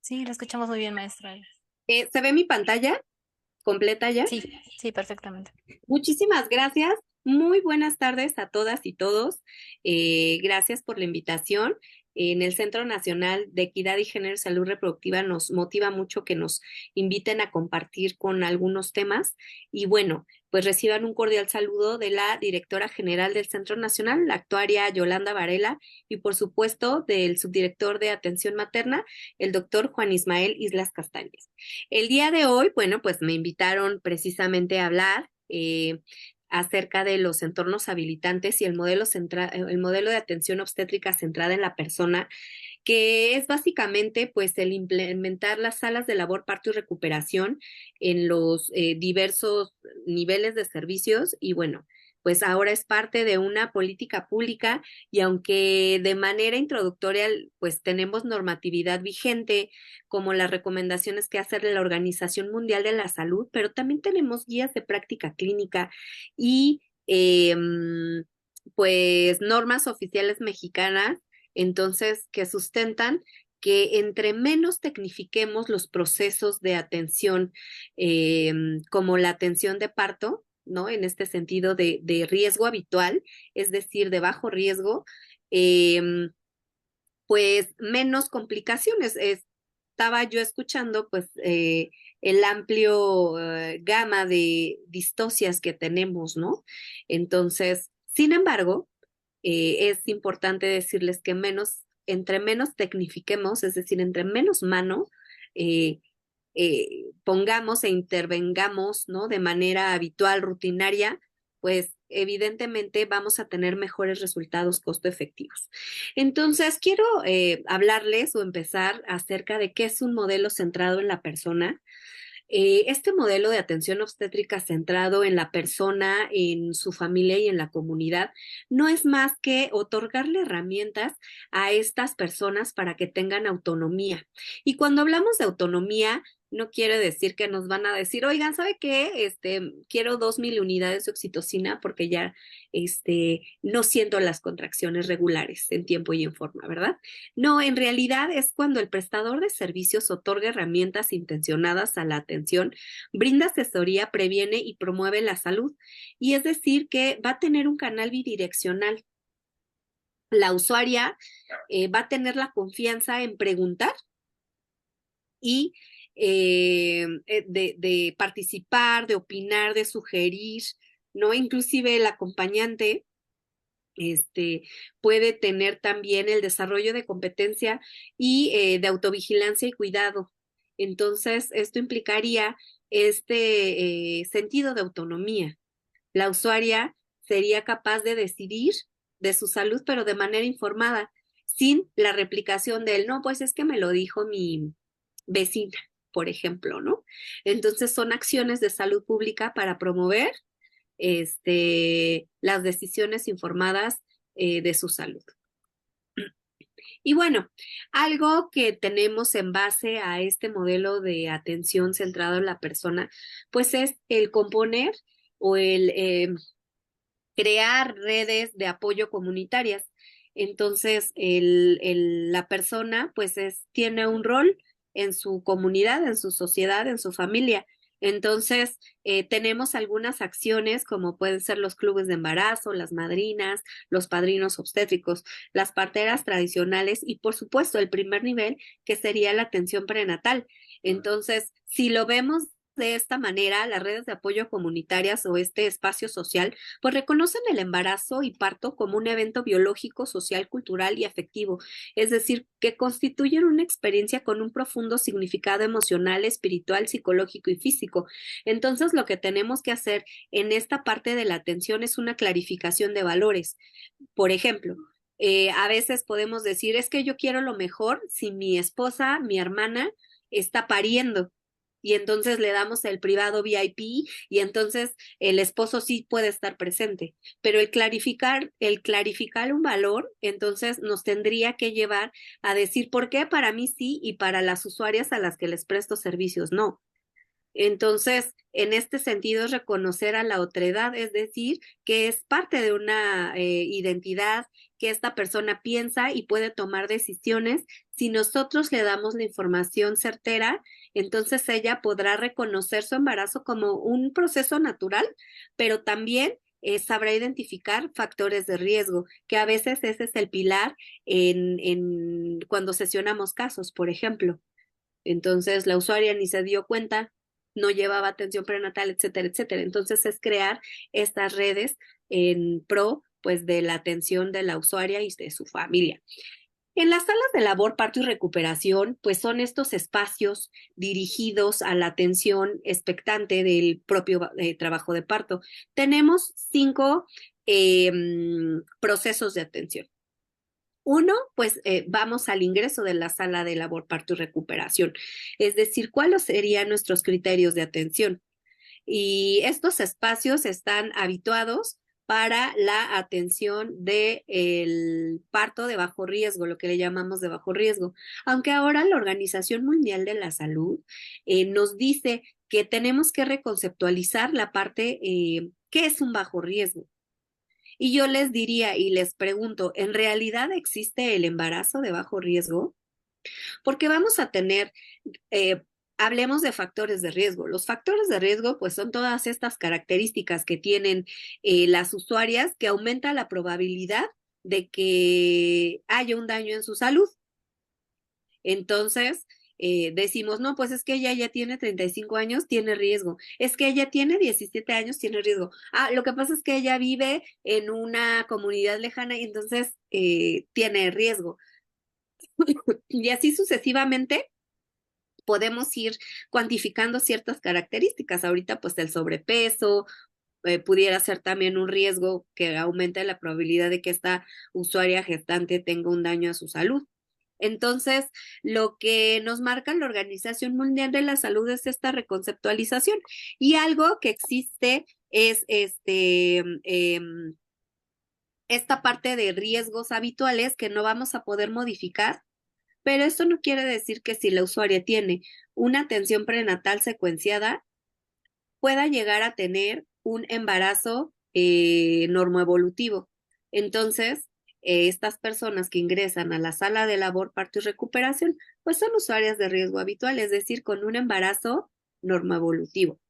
Sí, la escuchamos muy bien, maestra. ¿Se ve mi pantalla completa ya? Sí, perfectamente. Muchísimas gracias. Muy buenas tardes a todas y todos. Gracias por la invitación. En el Centro Nacional de Equidad y Género y Salud Reproductiva nos motiva mucho que nos inviten a compartir con algunos temas. Y bueno, pues reciban un cordial saludo de la directora general del Centro Nacional, la actuaria Yolanda Varela, y por supuesto del subdirector de Atención Materna, el doctor Juan Ismael Islas Castañez. El día de hoy, bueno, pues me invitaron precisamente a hablar acerca de los entornos habilitantes y el modelo de atención obstétrica centrada en la persona, que es básicamente pues el implementar las salas de labor, parto y recuperación en los diversos niveles de servicios. Y bueno, pues ahora es parte de una política pública, y aunque de manera introductoria pues tenemos normatividad vigente como las recomendaciones que hace la Organización Mundial de la Salud, pero también tenemos guías de práctica clínica y pues normas oficiales mexicanas, entonces, que sustentan que entre menos tecnifiquemos los procesos de atención, como la atención de parto, ¿no? En este sentido de riesgo habitual, es decir, de bajo riesgo, pues menos complicaciones. Estaba yo escuchando pues el amplio gama de distocias que tenemos, ¿no? Entonces, sin embargo, es importante decirles que entre menos tecnifiquemos, es decir, entre menos mano pongamos e intervengamos, ¿no? De manera habitual, rutinaria, pues evidentemente vamos a tener mejores resultados costo efectivos. Entonces, quiero hablarles o empezar acerca de qué es un modelo centrado en la persona. Este modelo de atención obstétrica centrado en la persona, en su familia y en la comunidad no es más que otorgarle herramientas a estas personas para que tengan autonomía. Y cuando hablamos de autonomía, no quiere decir que nos van a decir, oigan, ¿sabe qué? Quiero 2,000 unidades de oxitocina porque ya no siento las contracciones regulares en tiempo y en forma, ¿verdad? No, en realidad es cuando el prestador de servicios otorga herramientas intencionadas a la atención, brinda asesoría, previene y promueve la salud. Y es decir, que va a tener un canal bidireccional. La usuaria va a tener la confianza en preguntar y de participar, de opinar, de sugerir, ¿no? Inclusive el acompañante puede tener también el desarrollo de competencia y de autovigilancia y cuidado. Entonces, esto implicaría sentido de autonomía. La usuaria sería capaz de decidir de su salud, pero de manera informada, sin la replicación del, no, pues es que me lo dijo mi vecina, por ejemplo, ¿no? Entonces son acciones de salud pública para promover las decisiones informadas de su salud. Y bueno, algo que tenemos en base a este modelo de atención centrado en la persona, pues es el componer o el crear redes de apoyo comunitarias. Entonces, la persona pues tiene un rol en su comunidad, en su sociedad, en su familia. Entonces, tenemos algunas acciones como pueden ser los clubes de embarazo, las madrinas, los padrinos obstétricos, las parteras tradicionales y, por supuesto, el primer nivel, que sería la atención prenatal. Entonces, si lo vemos de esta manera, las redes de apoyo comunitarias o este espacio social, pues reconocen el embarazo y parto como un evento biológico, social, cultural y afectivo, es decir, que constituyen una experiencia con un profundo significado emocional, espiritual, psicológico y físico. Entonces, lo que tenemos que hacer en esta parte de la atención es una clarificación de valores. Por ejemplo, a veces podemos decir, es que yo quiero lo mejor si mi esposa, mi hermana, está pariendo. Y entonces le damos el privado VIP y entonces el esposo sí puede estar presente. Pero el clarificar un valor, entonces nos tendría que llevar a decir por qué para mí sí y para las usuarias a las que les presto servicios no. Entonces, en este sentido es reconocer a la otredad, es decir, que es parte de una identidad, que esta persona piensa y puede tomar decisiones. Si nosotros le damos la información certera, entonces ella podrá reconocer su embarazo como un proceso natural, pero también sabrá identificar factores de riesgo, que a veces ese es el pilar cuando sesionamos casos, por ejemplo. Entonces, la usuaria ni se dio cuenta, no llevaba atención prenatal, etcétera, etcétera. Entonces, es crear estas redes en pro, pues, de la atención de la usuaria y de su familia. En las salas de labor, parto y recuperación, pues son estos espacios dirigidos a la atención expectante del propio trabajo de parto. Tenemos 5 procesos de atención. Uno, pues vamos al ingreso de la sala de labor, parto y recuperación, es decir, ¿cuáles serían nuestros criterios de atención? Y estos espacios están habituados para la atención del parto de bajo riesgo, lo que le llamamos de bajo riesgo. Aunque ahora la Organización Mundial de la Salud nos dice que tenemos que reconceptualizar la parte, ¿qué es un bajo riesgo? Y yo les diría y les pregunto, ¿en realidad existe el embarazo de bajo riesgo? Porque vamos a tener, hablemos de factores de riesgo. Los factores de riesgo, pues son todas estas características que tienen las usuarias que aumenta la probabilidad de que haya un daño en su salud. Entonces, decimos, no, pues es que ella ya tiene 35 años, tiene riesgo. Es que ella tiene 17 años, tiene riesgo. Lo que pasa es que ella vive en una comunidad lejana y entonces tiene riesgo. Y así sucesivamente podemos ir cuantificando ciertas características. Ahorita, pues el sobrepeso pudiera ser también un riesgo que aumente la probabilidad de que esta usuaria gestante tenga un daño a su salud. Entonces, lo que nos marca la Organización Mundial de la Salud es esta reconceptualización. Y algo que existe es esta parte de riesgos habituales que no vamos a poder modificar Pero esto no quiere decir que si la usuaria tiene una atención prenatal secuenciada, pueda llegar a tener un embarazo normoevolutivo. Entonces, estas personas que ingresan a la sala de labor, parto y recuperación, pues son usuarias de riesgo habitual, es decir, con un embarazo normoevolutivo.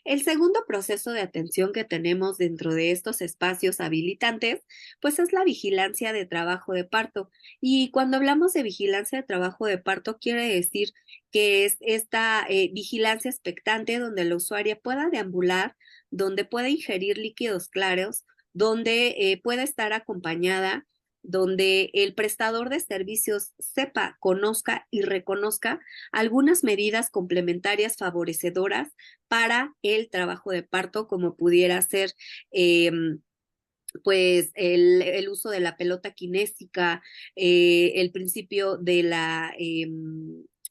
El segundo proceso de atención que tenemos dentro de estos espacios habilitantes, pues es la vigilancia de trabajo de parto. Y cuando hablamos de vigilancia de trabajo de parto, quiere decir que es esta vigilancia expectante donde la usuaria pueda deambular, donde pueda ingerir líquidos claros, donde pueda estar acompañada, donde el prestador de servicios sepa, conozca y reconozca algunas medidas complementarias favorecedoras para el trabajo de parto, como pudiera ser pues el uso de la pelota kinésica, el principio de la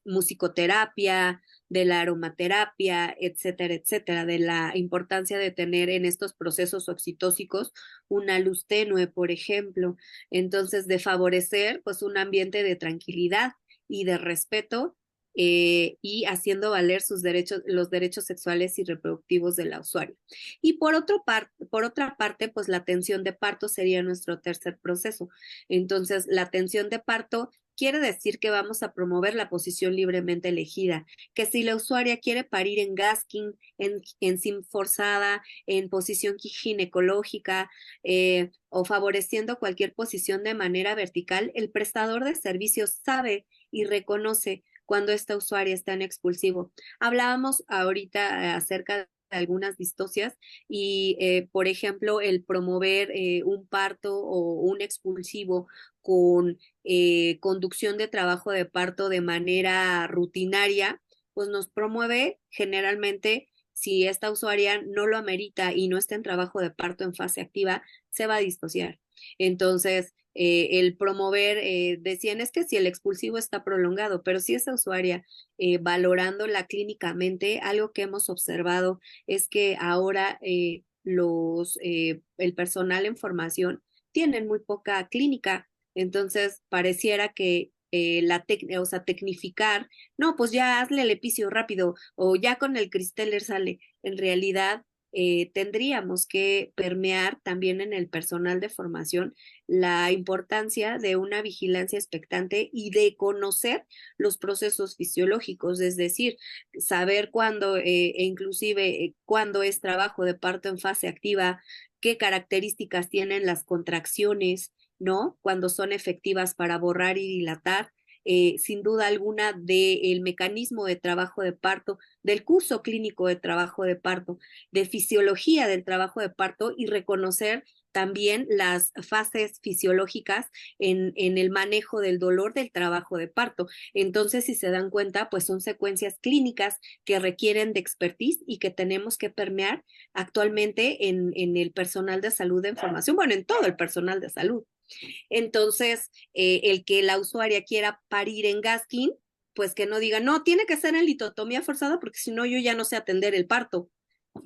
musicoterapia, de la aromaterapia, etcétera, etcétera, de la importancia de tener en estos procesos oxitóxicos una luz tenue, por ejemplo. Entonces, de favorecer pues un ambiente de tranquilidad y de respeto y haciendo valer sus derechos, los derechos sexuales y reproductivos de la usuaria. Y por otra parte, pues la atención de parto sería nuestro tercer proceso. Entonces, la atención de parto quiere decir que vamos a promover la posición libremente elegida, que si la usuaria quiere parir en gasking, en sim forzada, en posición ginecológica o favoreciendo cualquier posición de manera vertical, el prestador de servicios sabe y reconoce cuando esta usuaria está en expulsivo. Hablábamos ahorita acerca de algunas distocias y, por ejemplo, el promover un parto o un expulsivo con conducción de trabajo de parto de manera rutinaria, pues nos promueve generalmente, si esta usuaria no lo amerita y no está en trabajo de parto en fase activa, se va a disociar. Entonces, el promover, decían, es que si el expulsivo está prolongado, pero si esa usuaria valorándola clínicamente, algo que hemos observado es que ahora el personal en formación tienen muy poca clínica, entonces pareciera que o sea, tecnificar, no, pues ya hazle el epicio rápido o ya con el Cristeller sale. En realidad, tendríamos que permear también en el personal de formación la importancia de una vigilancia expectante y de conocer los procesos fisiológicos, es decir, saber cuándo e inclusive cuándo es trabajo de parto en fase activa, qué características tienen las contracciones, ¿no? Cuando son efectivas para borrar y dilatar. Sin duda alguna del mecanismo de trabajo de parto, del curso clínico de trabajo de parto, de fisiología del trabajo de parto y reconocer también las fases fisiológicas en el manejo del dolor del trabajo de parto. Entonces, si se dan cuenta, pues son secuencias clínicas que requieren de expertise y que tenemos que permear actualmente en el personal de salud de formación, bueno, en todo el personal de salud. Entonces, el que la usuaria quiera parir en gasking, pues que no diga, no, tiene que ser en litotomía forzada porque si no yo ya no sé atender el parto.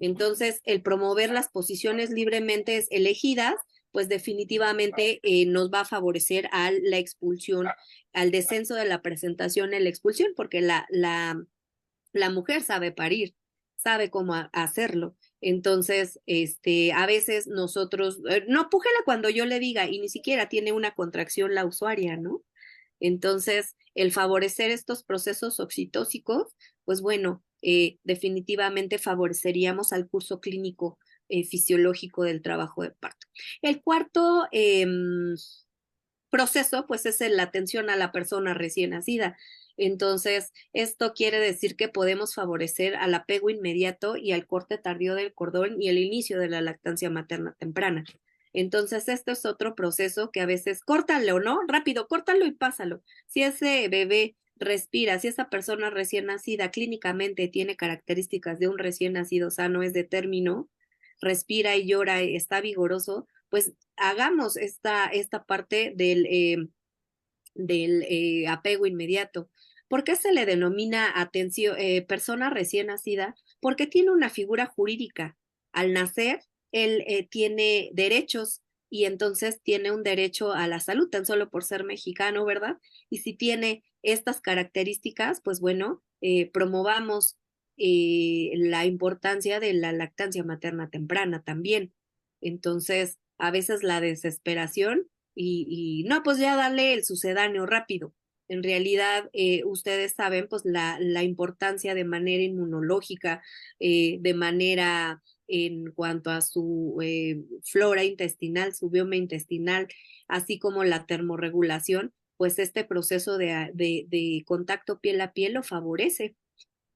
Entonces, el promover las posiciones libremente elegidas, pues definitivamente nos va a favorecer a la expulsión, al descenso de la presentación en la expulsión, porque la mujer sabe parir, sabe cómo hacerlo. Entonces, a veces nosotros, no, pújela cuando yo le diga, y ni siquiera tiene una contracción la usuaria, ¿no? Entonces, el favorecer estos procesos oxitóxicos, pues bueno, definitivamente favoreceríamos al curso clínico fisiológico del trabajo de parto. El cuarto proceso, pues es la atención a la persona recién nacida. Entonces, esto quiere decir que podemos favorecer al apego inmediato y al corte tardío del cordón y el inicio de la lactancia materna temprana. Entonces, esto es otro proceso que a veces, córtalo, ¿no? Rápido, córtalo y pásalo. Si ese bebé respira, si esa persona recién nacida clínicamente tiene características de un recién nacido sano, es de término, respira y llora, está vigoroso, pues hagamos esta parte del apego inmediato. ¿Por qué se le denomina atención, persona recién nacida? Porque tiene una figura jurídica. Al nacer, él tiene derechos y entonces tiene un derecho a la salud, tan solo por ser mexicano, ¿verdad? Y si tiene estas características, pues bueno, promovamos la importancia de la lactancia materna temprana también. Entonces, a veces la desesperación y no, pues ya dale el sucedáneo rápido. En realidad, ustedes saben pues la importancia de manera inmunológica, de manera en cuanto a su flora intestinal, su bioma intestinal, así como la termorregulación, pues este proceso de contacto piel a piel lo favorece.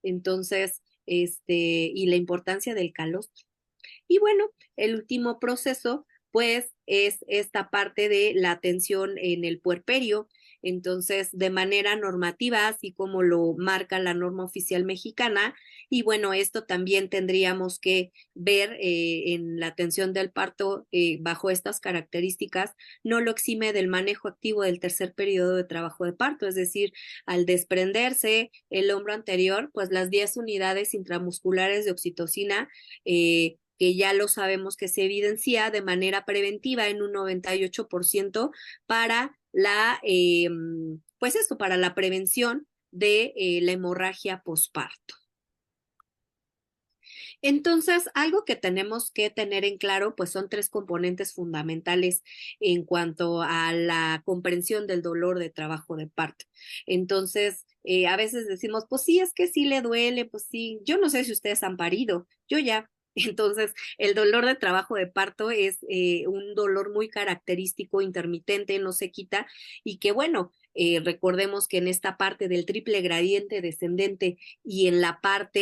Entonces, y la importancia del calostro. Y bueno, el último proceso, pues, es esta parte de la atención en el puerperio. Entonces, de manera normativa, así como lo marca la norma oficial mexicana, y bueno, esto también tendríamos que ver en la atención del parto bajo estas características, no lo exime del manejo activo del tercer periodo de trabajo de parto, es decir, al desprenderse el hombro anterior, pues las 10 unidades intramusculares de oxitocina que ya lo sabemos que se evidencia de manera preventiva en un 98% para pues esto, para la prevención de la hemorragia posparto. Entonces, algo que tenemos que tener en claro, pues son 3 componentes fundamentales en cuanto a la comprensión del dolor de trabajo de parto. Entonces, a veces decimos, pues sí, es que sí le duele, pues sí, yo no sé si ustedes han parido, yo ya. Entonces, el dolor de trabajo de parto es un dolor muy característico, intermitente, no se quita y que bueno, recordemos que en esta parte del triple gradiente descendente y en la parte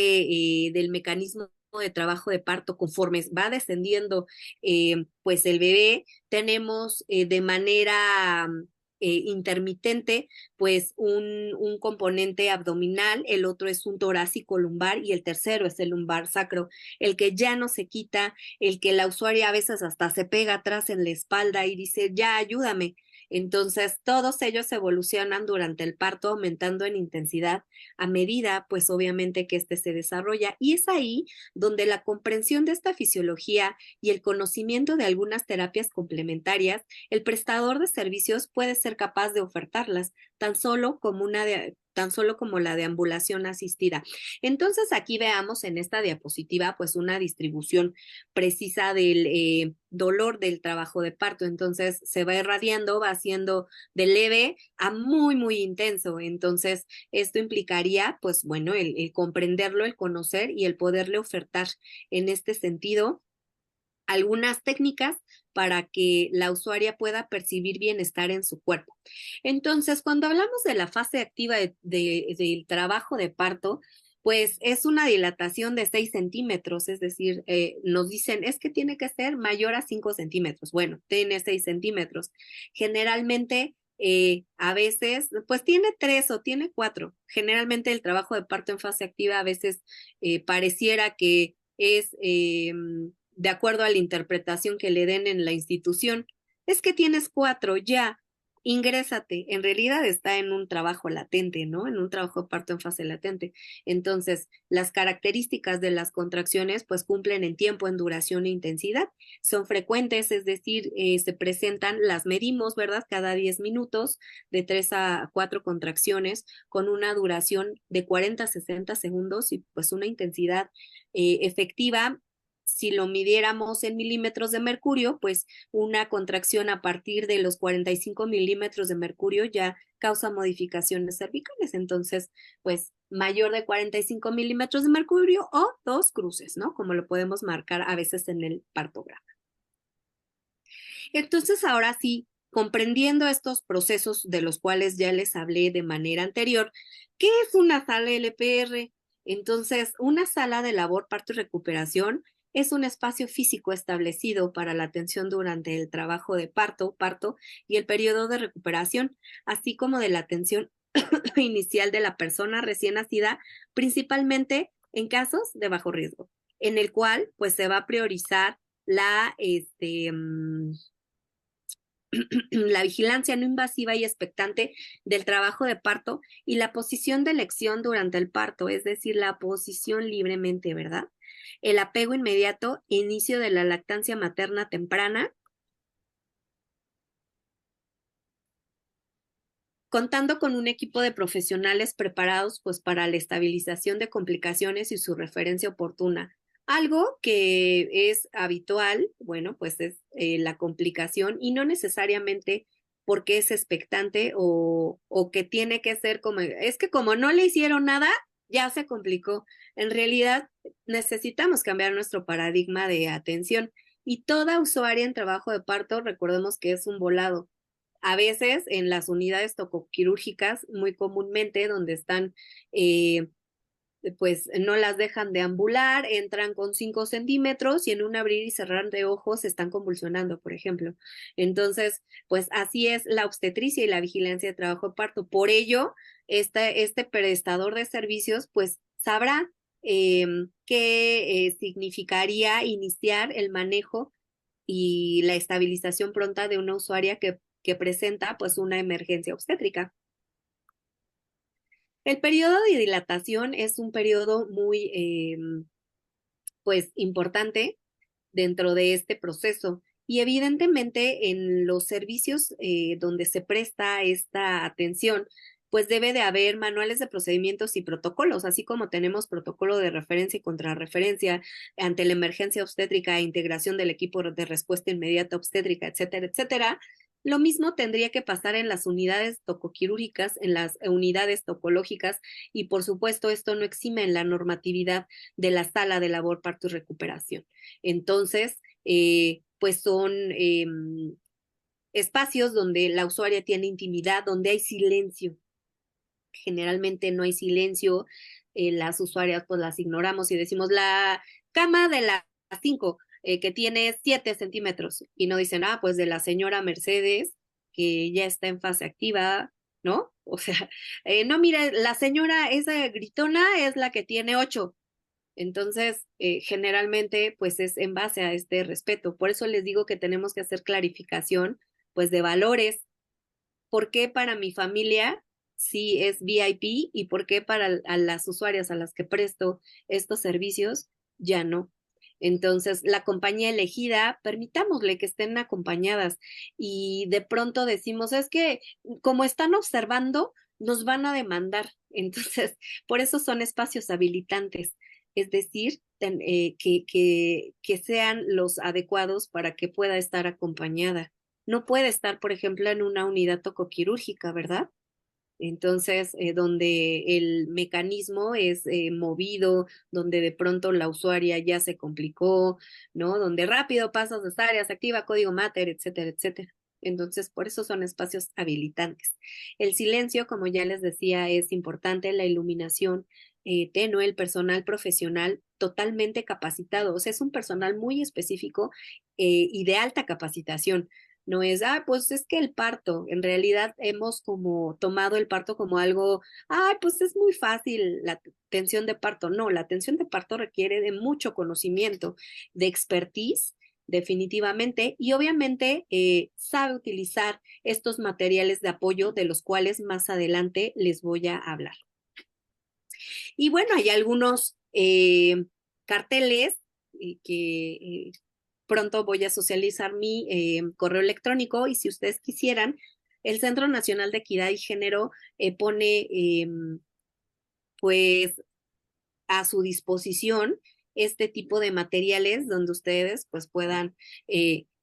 del mecanismo de trabajo de parto conforme va descendiendo pues el bebé, tenemos de manera intermitente, pues un componente abdominal, el otro es un torácico lumbar y el tercero es el lumbar sacro, el que ya no se quita, el que la usuaria a veces hasta se pega atrás en la espalda y dice, ya ayúdame. Entonces, todos ellos evolucionan durante el parto, aumentando en intensidad a medida, pues obviamente que este se desarrolla. Y es ahí donde la comprensión de esta fisiología y el conocimiento de algunas terapias complementarias, el prestador de servicios puede ser capaz de ofertarlas, tan solo como la deambulación asistida. Entonces, aquí veamos en esta diapositiva, pues una distribución precisa del dolor del trabajo de parto. Entonces, se va irradiando, va haciendo de leve a muy, muy intenso. Entonces, esto implicaría, pues bueno, el comprenderlo, el conocer y el poderle ofertar en este sentido algunas técnicas para que la usuaria pueda percibir bienestar en su cuerpo. Entonces, cuando hablamos de la fase activa del trabajo de parto, pues es una dilatación de 6 centímetros, es decir, nos dicen, es que tiene que ser mayor a 5 centímetros. Bueno, tiene 6 centímetros. Generalmente, a veces, pues tiene 3 o tiene 4. Generalmente el trabajo de parto en fase activa a veces pareciera que es de acuerdo a la interpretación que le den en la institución. Es que tienes 4, ya, ingrésate. En realidad está en un trabajo latente, ¿no? En un trabajo de parto en fase latente. Entonces, las características de las contracciones, pues cumplen en tiempo, en duración e intensidad. Son frecuentes, es decir, se presentan, las medimos, ¿verdad? Cada 10 minutos, de 3 a 4 contracciones, con una duración de 40 a 60 segundos y pues una intensidad efectiva. Si lo midiéramos en milímetros de mercurio, pues una contracción a partir de los 45 milímetros de mercurio ya causa modificaciones cervicales. Entonces, pues mayor de 45 milímetros de mercurio o 2 cruces, ¿no? Como lo podemos marcar a veces en el partograma. Entonces, ahora sí, comprendiendo estos procesos de los cuales ya les hablé de manera anterior, ¿qué es una sala LPR? Entonces, una sala de labor, parto y recuperación es un espacio físico establecido para la atención durante el trabajo de parto y el periodo de recuperación, así como de la atención inicial de la persona recién nacida, principalmente en casos de bajo riesgo, en el cual pues se va a priorizar la vigilancia no invasiva y expectante del trabajo de parto y la posición de elección durante el parto, es decir, la posición libremente, ¿verdad? El apego inmediato, inicio de la lactancia materna temprana. contando con un equipo de profesionales preparados pues para la estabilización de complicaciones y su referencia oportuna. Algo que es habitual, bueno, pues es la complicación y no necesariamente porque es expectante o que tiene que ser como, es que como no le hicieron nada, ya se complicó. En realidad necesitamos cambiar nuestro paradigma de atención y toda usuaria en trabajo de parto, recordemos que es un volado. A veces en las unidades tocoquirúrgicas, muy comúnmente donde están pues no las dejan deambular, entran con 5 centímetros y en un abrir y cerrar de ojos están convulsionando, por ejemplo. Entonces, pues así es la obstetricia y la vigilancia de trabajo de parto. Por ello, este prestador de servicios, pues sabrá qué significaría iniciar el manejo y la estabilización pronta de una usuaria que presenta pues una emergencia obstétrica. El periodo de dilatación es un periodo muy pues importante dentro de este proceso y evidentemente en los servicios donde se presta esta atención pues debe de haber manuales de procedimientos y protocolos, así como tenemos protocolo de referencia y contrarreferencia ante la emergencia obstétrica e integración del equipo de respuesta inmediata obstétrica, etcétera, etcétera. Lo mismo tendría que pasar en las unidades tocoquirúrgicas, en las unidades tocológicas y por supuesto esto no exime en la normatividad de la sala de labor, parto y recuperación. Entonces, pues son espacios donde la usuaria tiene intimidad, donde hay silencio. Generalmente no hay silencio, las usuarias pues las ignoramos y decimos la cama de las 5 que tiene 7 centímetros y no dicen, pues de la señora Mercedes que ya está en fase activa, ¿no? O sea, no, mire, la señora esa gritona es la que tiene 8. Entonces, generalmente pues es en base a este respeto. Por eso les digo que tenemos que hacer clarificación pues de valores. ¿Por qué para mi familia sí es VIP y por qué para a las usuarias a las que presto estos servicios ya no? Entonces, la compañía elegida, permitámosle que estén acompañadas y de pronto decimos, es que como están observando, nos van a demandar. Entonces, por eso son espacios habilitantes, es decir, que sean los adecuados para que pueda estar acompañada. No puede estar, por ejemplo, en una unidad tocoquirúrgica, ¿verdad? Entonces, donde el mecanismo es movido, donde de pronto la usuaria ya se complicó, ¿no? Donde rápido pasa cesárea, se activa código mater, etcétera, etcétera. Entonces, por eso son espacios habilitantes. El silencio, como ya les decía, es importante, la iluminación tenue, el personal profesional totalmente capacitado, o sea, es un personal muy específico y de alta capacitación. No es, pues es que el parto, en realidad hemos como tomado el parto como algo, pues es muy fácil la atención de parto. No, la atención de parto requiere de mucho conocimiento, de expertise, definitivamente, y obviamente sabe utilizar estos materiales de apoyo de los cuales más adelante les voy a hablar. Y bueno, hay algunos carteles que pronto voy a socializar mi correo electrónico y si ustedes quisieran, el Centro Nacional de Equidad y Género pone pues a su disposición este tipo de materiales donde ustedes pues puedan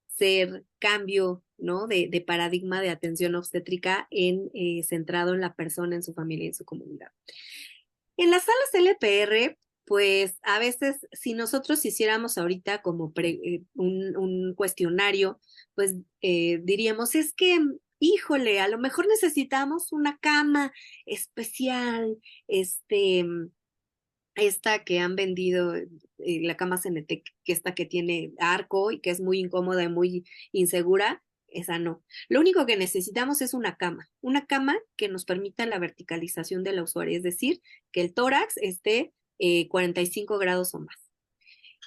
ser cambio, ¿no? de paradigma de atención obstétrica centrado en la persona, en su familia y en su comunidad. En las salas LPR, pues a veces si nosotros hiciéramos ahorita como un cuestionario, pues diríamos, es que, híjole, a lo mejor necesitamos una cama especial, esta que han vendido, la cama CNT, que esta que tiene arco y que es muy incómoda y muy insegura, esa no. Lo único que necesitamos es una cama que nos permita la verticalización de la usuaria, es decir, que el tórax esté 45 grados o más.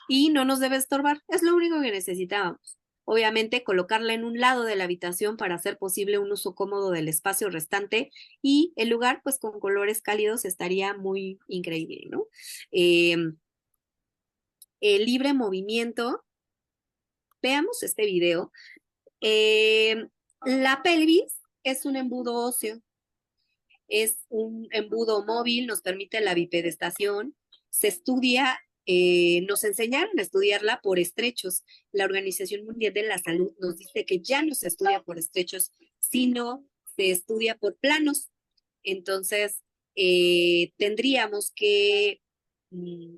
Y no nos debe estorbar, es lo único que necesitábamos. Obviamente colocarla en un lado de la habitación para hacer posible un uso cómodo del espacio restante y el lugar pues con colores cálidos estaría muy increíble, ¿no? El libre movimiento, veamos este video. La pelvis es un embudo óseo Es un embudo móvil, nos permite la bipedestación, se estudia, nos enseñaron a estudiarla por estrechos. La Organización Mundial de la Salud nos dice que ya no se estudia por estrechos, sino se estudia por planos. Entonces, tendríamos que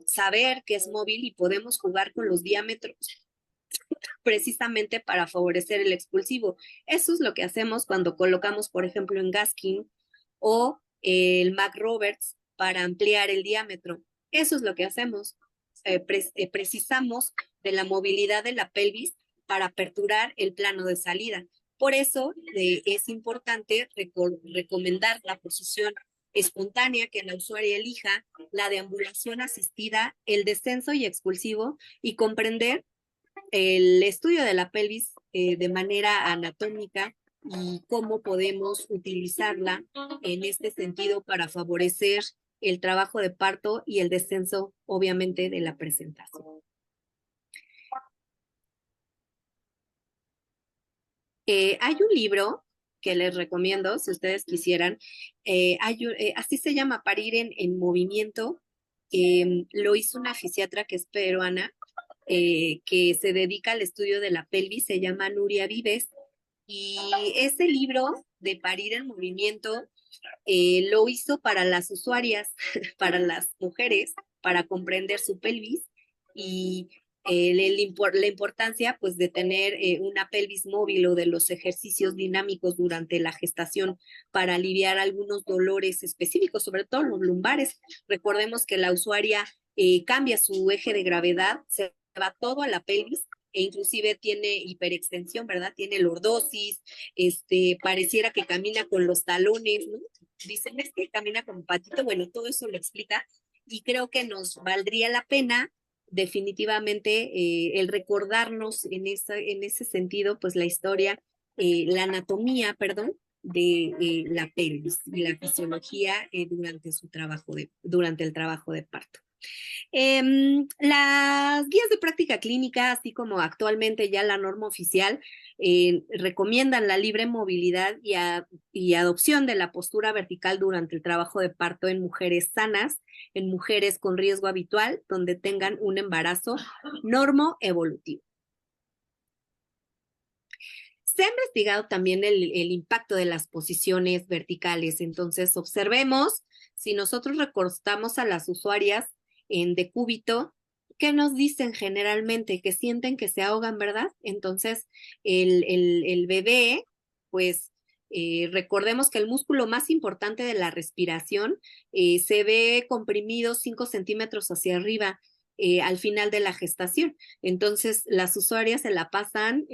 saber que es móvil y podemos jugar con los diámetros precisamente para favorecer el expulsivo. Eso es lo que hacemos cuando colocamos, por ejemplo, en Gaskin o el Mac Roberts para ampliar el diámetro. Eso es lo que hacemos. Precisamos de la movilidad de la pelvis para aperturar el plano de salida. Por eso es importante recomendar la posición espontánea que la usuaria elija, la deambulación asistida, el descenso y expulsivo, y comprender el estudio de la pelvis de manera anatómica y cómo podemos utilizarla en este sentido para favorecer el trabajo de parto y el descenso, obviamente, de la presentación. Hay un libro que les recomiendo, si ustedes quisieran, así se llama, Parir en Movimiento. Lo hizo una fisiatra que es peruana, que se dedica al estudio de la pelvis, se llama Nuria Vives, y ese libro de Parir en Movimiento lo hizo para las usuarias, para las mujeres, para comprender su pelvis y la importancia pues de tener una pelvis móvil o de los ejercicios dinámicos durante la gestación para aliviar algunos dolores específicos, sobre todo los lumbares. Recordemos que la usuaria cambia su eje de gravedad, se va todo a la pelvis e inclusive tiene hiperextensión, ¿verdad? Tiene lordosis, pareciera que camina con los talones, ¿no? Dicen, es que camina como patito. Bueno, todo eso lo explica y creo que nos valdría la pena definitivamente el recordarnos en ese sentido, pues la historia, la anatomía, perdón, de la pelvis y la fisiología durante el trabajo de parto. Las guías de práctica clínica, así como actualmente ya la norma oficial, recomiendan la libre movilidad y adopción de la postura vertical durante el trabajo de parto en mujeres sanas, en mujeres con riesgo habitual, donde tengan un embarazo normoevolutivo. Se ha investigado también el impacto de las posiciones verticales. Entonces, observemos, si nosotros recostamos a las usuarias en decúbito, ¿qué nos dicen generalmente? Que sienten que se ahogan, ¿verdad? Entonces, el bebé, pues, recordemos que el músculo más importante de la respiración se ve comprimido 5 centímetros hacia arriba al final de la gestación. Entonces, las usuarias se la pasan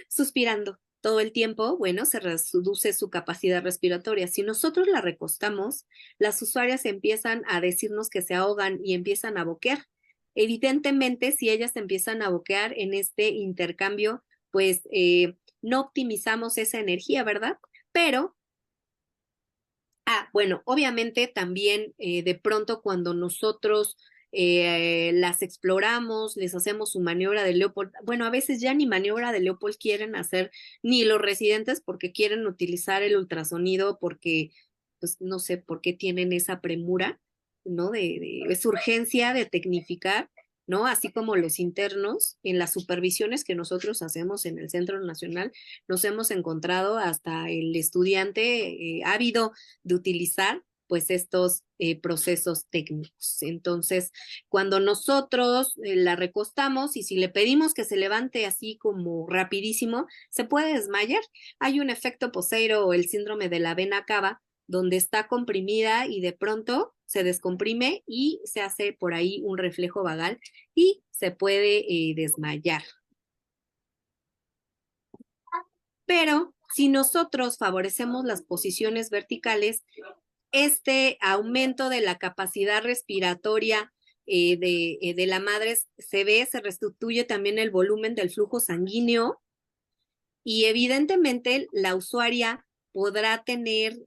suspirando todo el tiempo. Bueno, se reduce su capacidad respiratoria. Si nosotros la recostamos, las usuarias empiezan a decirnos que se ahogan y empiezan a boquear. Evidentemente, si ellas empiezan a boquear en este intercambio, pues no optimizamos esa energía, ¿verdad? Pero, bueno, obviamente también de pronto cuando nosotros las exploramos, les hacemos su maniobra de Leopold. Bueno, a veces ya ni maniobra de Leopold quieren hacer, ni los residentes, porque quieren utilizar el ultrasonido, porque, pues, no sé por qué tienen esa premura, ¿no? Esa urgencia de tecnificar, ¿no? Así como los internos, en las supervisiones que nosotros hacemos en el Centro Nacional, nos hemos encontrado hasta el estudiante ávido de utilizar pues estos procesos técnicos. Entonces, cuando nosotros la recostamos y si le pedimos que se levante así como rapidísimo, se puede desmayar. Hay un efecto Poseiro o el síndrome de la vena cava, donde está comprimida y de pronto se descomprime y se hace por ahí un reflejo vagal y se puede desmayar. Pero si nosotros favorecemos las posiciones verticales, este aumento de la capacidad respiratoria de la madre se restituye también el volumen del flujo sanguíneo y evidentemente la usuaria podrá tener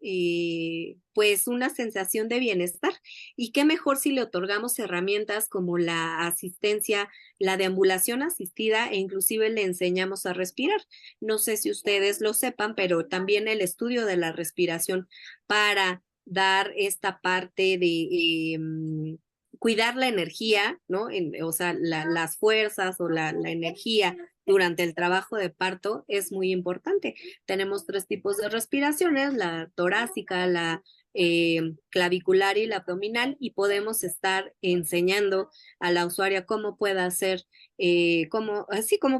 pues una sensación de bienestar. Y qué mejor si le otorgamos herramientas como la asistencia, la deambulación asistida e inclusive le enseñamos a respirar. No sé si ustedes lo sepan, pero también el estudio de la respiración para dar esta parte de cuidar la energía, ¿no? O sea, las fuerzas o la energía durante el trabajo de parto es muy importante. Tenemos 3 tipos de respiraciones, la torácica, la clavicular y la abdominal, y podemos estar enseñando a la usuaria cómo puede hacer, cómo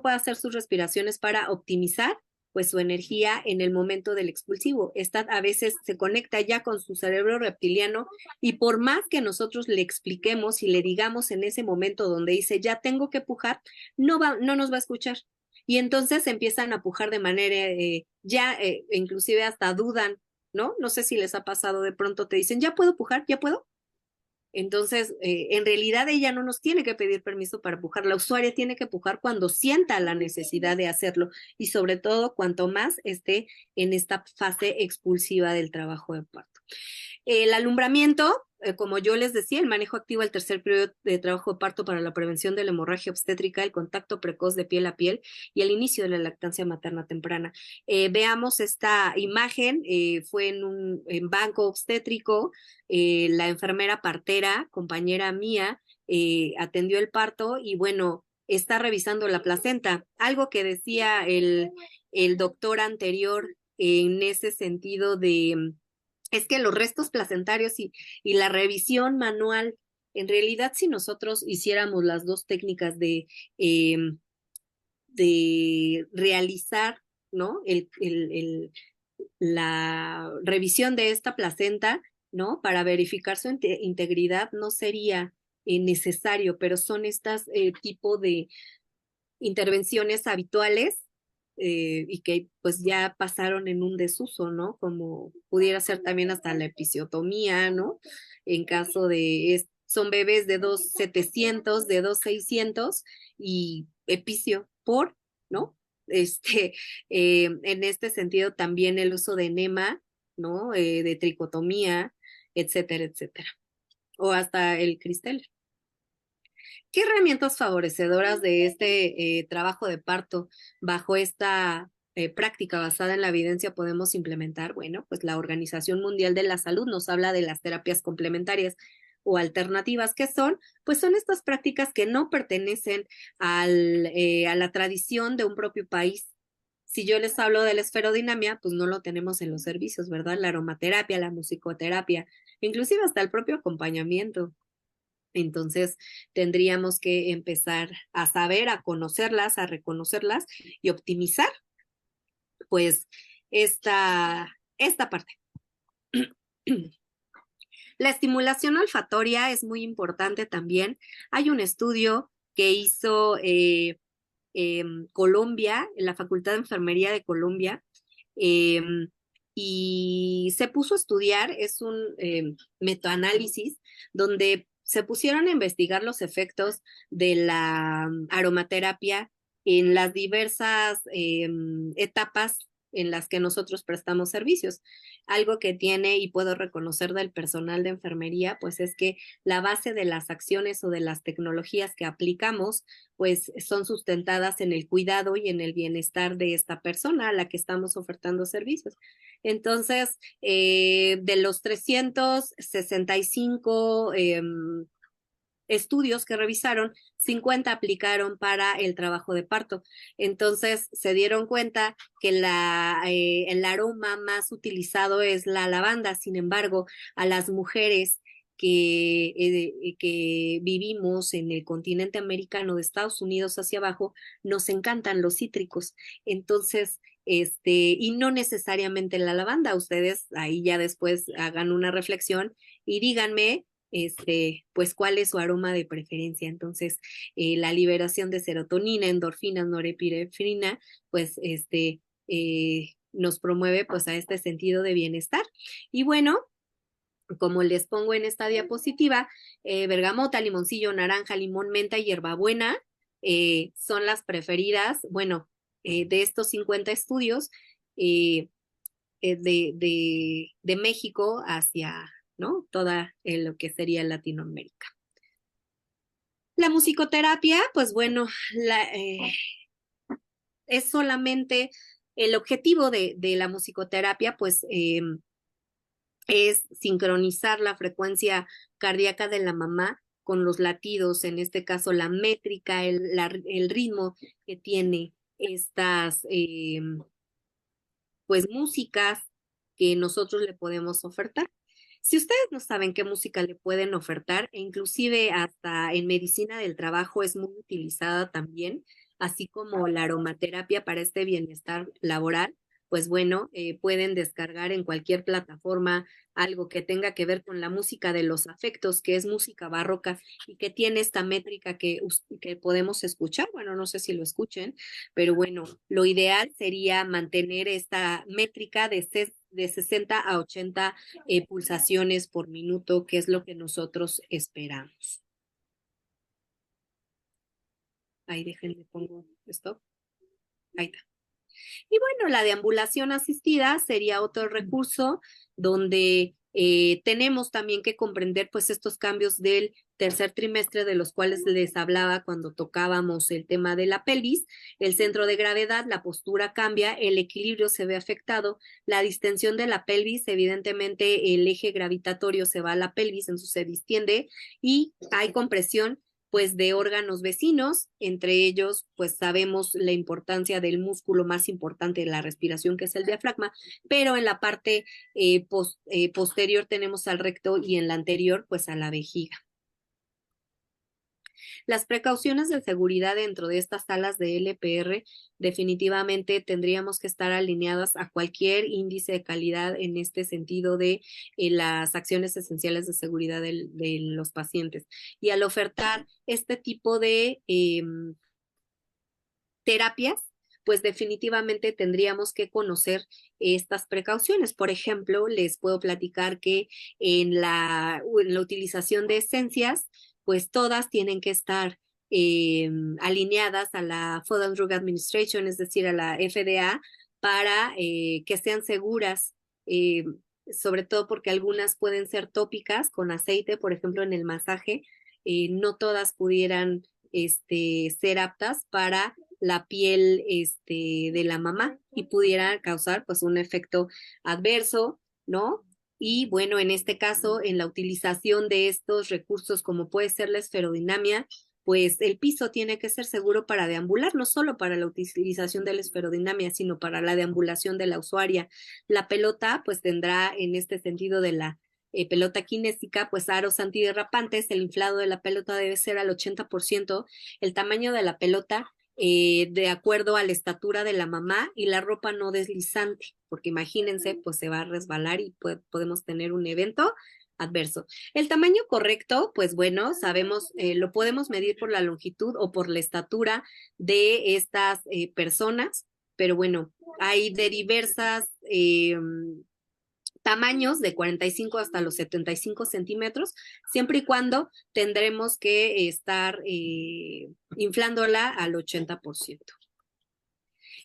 puede hacer sus respiraciones para optimizar pues su energía en el momento del expulsivo. Esta a veces se conecta ya con su cerebro reptiliano y por más que nosotros le expliquemos y le digamos en ese momento donde dice ya tengo que pujar, no nos va a escuchar. Y entonces empiezan a pujar de manera, inclusive hasta dudan, ¿no? No sé si les ha pasado, de pronto te dicen, ¿ya puedo pujar? ¿Ya puedo? Entonces, en realidad ella no nos tiene que pedir permiso para pujar, la usuaria tiene que pujar cuando sienta la necesidad de hacerlo y sobre todo cuanto más esté en esta fase expulsiva del trabajo de parto. El alumbramiento, como yo les decía, el manejo activo del tercer periodo de trabajo de parto para la prevención de la hemorragia obstétrica, el contacto precoz de piel a piel y el inicio de la lactancia materna temprana. Veamos esta imagen, fue en banco obstétrico, la enfermera partera, compañera mía, atendió el parto y bueno, está revisando la placenta. Algo que decía el doctor anterior en ese sentido es que los restos placentarios y la revisión manual, en realidad si nosotros hiciéramos las 2 técnicas de realizar, ¿no? La revisión de esta placenta, ¿no? Para verificar su integridad no sería necesario, pero son estas tipo de intervenciones habituales y que pues ya pasaron en un desuso, ¿no? Como pudiera ser también hasta la episiotomía, ¿no? En caso de, son bebés de 2,700, de 2,600 y epicio ¿no? En este sentido también el uso de enema, ¿no? De tricotomía, etcétera, etcétera. O hasta el cristal. ¿Qué herramientas favorecedoras de este trabajo de parto bajo esta práctica basada en la evidencia podemos implementar? Bueno, pues la Organización Mundial de la Salud nos habla de las terapias complementarias o alternativas. ¿Qué son? Pues son estas prácticas que no pertenecen a la tradición de un propio país. Si yo les hablo de la esferodinamia, pues no lo tenemos en los servicios, ¿verdad? La aromaterapia, la musicoterapia, inclusive hasta el propio acompañamiento. Entonces, tendríamos que empezar a saber, a conocerlas, a reconocerlas y optimizar, pues, esta parte. La estimulación olfatoria es muy importante también. Hay un estudio que hizo Colombia, en la Facultad de Enfermería de Colombia, y se puso a estudiar, es un metaanálisis donde se pusieron a investigar los efectos de la aromaterapia en las diversas etapas en las que nosotros prestamos servicios. Algo que tiene y puedo reconocer del personal de enfermería, pues es que la base de las acciones o de las tecnologías que aplicamos, pues son sustentadas en el cuidado y en el bienestar de esta persona a la que estamos ofertando servicios. Entonces, de los 365 estudios que revisaron, 50 aplicaron para el trabajo de parto. Entonces se dieron cuenta que el aroma más utilizado es la lavanda. Sin embargo, a las mujeres que vivimos en el continente americano, de Estados Unidos hacia abajo, nos encantan los cítricos. Entonces, y no necesariamente la lavanda. Ustedes ahí ya después hagan una reflexión y díganme pues cuál es su aroma de preferencia. Entonces, la liberación de serotonina, endorfinas, norepinefrina, pues nos promueve pues a este sentido de bienestar. Y bueno, como les pongo en esta diapositiva, bergamota, limoncillo, naranja, limón, menta y hierbabuena son las preferidas, bueno, de estos 50 estudios de México hacia, ¿no? Toda lo que sería Latinoamérica. La musicoterapia, pues bueno, es solamente el objetivo de la musicoterapia, pues es sincronizar la frecuencia cardíaca de la mamá con los latidos, en este caso la métrica, el ritmo que tiene estas pues músicas que nosotros le podemos ofertar. Si ustedes no saben qué música le pueden ofertar, e inclusive hasta en medicina del trabajo es muy utilizada también, así como la aromaterapia para este bienestar laboral, pues bueno, pueden descargar en cualquier plataforma algo que tenga que ver con la música de los afectos, que es música barroca y que tiene esta métrica que podemos escuchar. Bueno, no sé si lo escuchen, pero bueno, lo ideal sería mantener esta métrica de 60 a 80 pulsaciones por minuto, que es lo que nosotros esperamos. Ahí déjenme pongo stop. Ahí está. Y bueno, la deambulación asistida sería otro recurso donde tenemos también que comprender pues estos cambios del tercer trimestre de los cuales les hablaba cuando tocábamos el tema de la pelvis, el centro de gravedad, la postura cambia, el equilibrio se ve afectado, la distensión de la pelvis, evidentemente el eje gravitatorio se va a la pelvis, entonces se distiende y hay compresión pues de órganos vecinos, entre ellos pues sabemos la importancia del músculo más importante de la respiración, que es el diafragma, pero en la parte posterior tenemos al recto y en la anterior pues a la vejiga. Las precauciones de seguridad dentro de estas salas de LPR definitivamente tendríamos que estar alineadas a cualquier índice de calidad en este sentido de las acciones esenciales de seguridad de los pacientes. Y al ofertar este tipo de terapias, pues definitivamente tendríamos que conocer estas precauciones. Por ejemplo, les puedo platicar que en la utilización de esencias, pues todas tienen que estar alineadas a la Food and Drug Administration, es decir, a la FDA, para que sean seguras, sobre todo porque algunas pueden ser tópicas con aceite, por ejemplo, en el masaje, no todas pudieran ser aptas para la piel de la mamá y pudiera causar pues un efecto adverso, ¿no? Y bueno, en este caso, en la utilización de estos recursos como puede ser la esferodinamia, pues el piso tiene que ser seguro para deambular, no solo para la utilización de la esferodinamia, sino para la deambulación de la usuaria. La pelota pues tendrá en este sentido de la pelota kinésica, pues aros antiderrapantes, el inflado de la pelota debe ser al 80%, el tamaño de la pelota de acuerdo a la estatura de la mamá y la ropa no deslizante, porque imagínense, pues se va a resbalar y podemos tener un evento adverso. El tamaño correcto, pues bueno, sabemos, lo podemos medir por la longitud o por la estatura de estas personas, pero bueno, hay de diversas tamaños de 45 hasta los 75 centímetros, siempre y cuando tendremos que estar inflándola al 80%.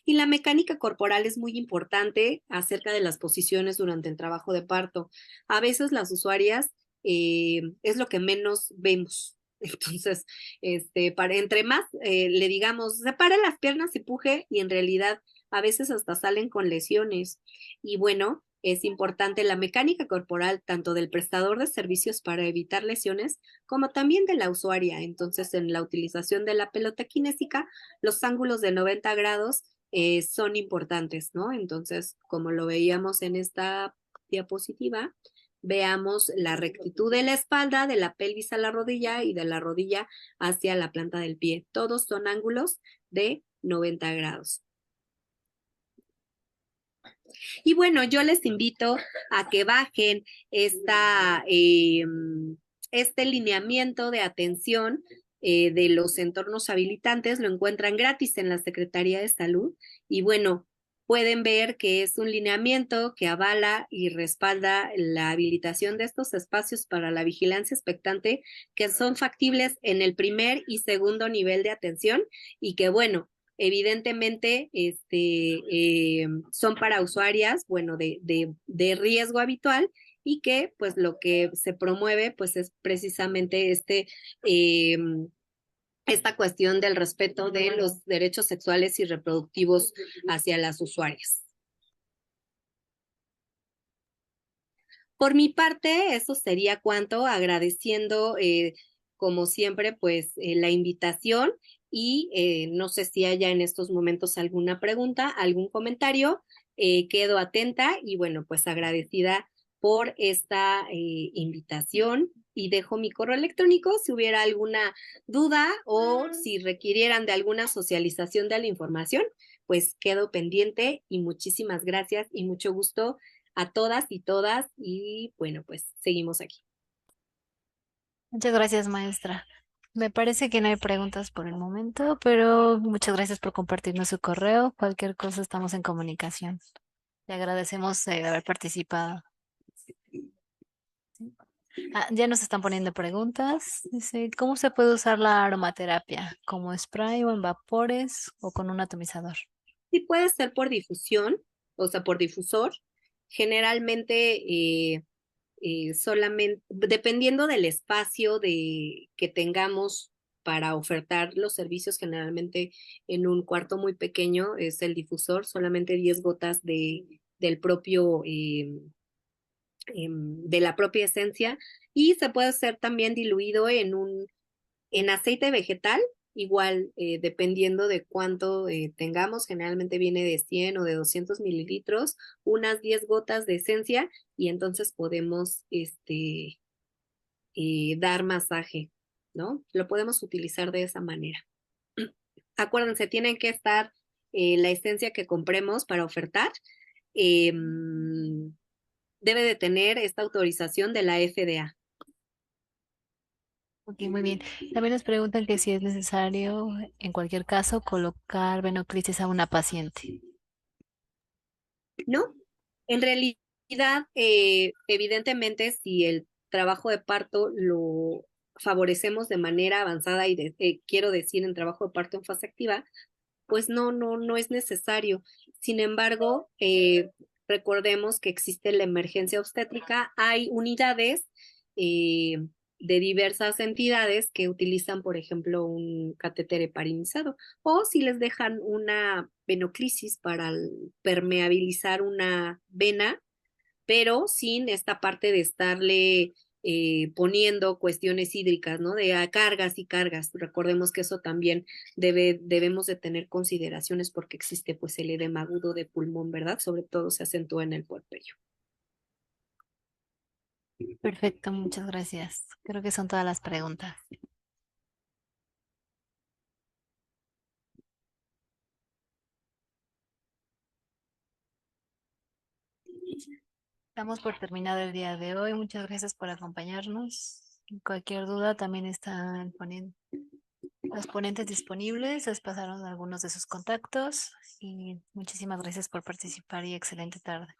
Y la mecánica corporal es muy importante acerca de las posiciones durante el trabajo de parto. A veces las usuarias es lo que menos vemos. Entonces, entre más le digamos, separe las piernas y puje, y en realidad a veces hasta salen con lesiones. Y bueno, es importante la mecánica corporal tanto del prestador de servicios para evitar lesiones como también de la usuaria. Entonces, en la utilización de la pelota kinésica, los ángulos de 90 grados son importantes, ¿no? Entonces, como lo veíamos en esta diapositiva, veamos la rectitud de la espalda, de la pelvis a la rodilla y de la rodilla hacia la planta del pie. Todos son ángulos de 90 grados. Y bueno, yo les invito a que bajen este lineamiento de atención de los entornos habilitantes. Lo encuentran gratis en la Secretaría de Salud. Y bueno, pueden ver que es un lineamiento que avala y respalda la habilitación de estos espacios para la vigilancia expectante, que son factibles en el primer y segundo nivel de atención y que bueno, evidentemente son para usuarias, bueno, de riesgo habitual y que pues lo que se promueve pues es precisamente esta cuestión del respeto de los derechos sexuales y reproductivos hacia las usuarias. Por mi parte, eso sería cuanto, agradeciendo como siempre pues la invitación y no sé si haya en estos momentos alguna pregunta, algún comentario, quedo atenta y bueno, pues agradecida por esta invitación y dejo mi correo electrónico si hubiera alguna duda o si requirieran de alguna socialización de la información, pues quedo pendiente y muchísimas gracias y mucho gusto a todas y bueno, pues seguimos aquí. Muchas gracias, maestra. Me parece que no hay preguntas por el momento, pero muchas gracias por compartirnos su correo. Cualquier cosa estamos en comunicación. Le agradecemos haber participado. Ya nos están poniendo preguntas. Dice, ¿cómo se puede usar la aromaterapia? ¿Como spray o en vapores o con un atomizador? Sí puede ser por difusión, o sea, por difusor. Generalmente solamente, dependiendo del espacio que tengamos para ofertar los servicios, generalmente en un cuarto muy pequeño es el difusor, solamente 10 gotas del propio, de la propia esencia, y se puede hacer también diluido en aceite vegetal, igual dependiendo de cuánto tengamos, generalmente viene de 100 o de 200 mililitros, unas 10 gotas de esencia y entonces podemos dar masaje, ¿no? Lo podemos utilizar de esa manera. Acuérdense, tienen que estar la esencia que compremos para ofertar, debe de tener esta autorización de la FDA. Ok, muy bien. También nos preguntan que si es necesario, en cualquier caso, colocar venoclisis a una paciente. No, en realidad, evidentemente, si el trabajo de parto lo favorecemos de manera avanzada y quiero decir en trabajo de parto en fase activa, pues no es necesario. Sin embargo, recordemos que existe la emergencia obstétrica, hay unidades de diversas entidades que utilizan, por ejemplo, un catéter heparinizado, o si les dejan una venoclisis para permeabilizar una vena, pero sin esta parte de estarle poniendo cuestiones hídricas, ¿no? De cargas y cargas. Recordemos que eso también debemos de tener consideraciones porque existe pues el edema agudo de pulmón, ¿verdad? Sobre todo se acentúa en el puerperio. Perfecto, muchas gracias. Creo que son todas las preguntas. Estamos por terminado el día de hoy. Muchas gracias por acompañarnos. Cualquier duda también están poniendo los ponentes disponibles. Les pasaron algunos de sus contactos y muchísimas gracias por participar y excelente tarde.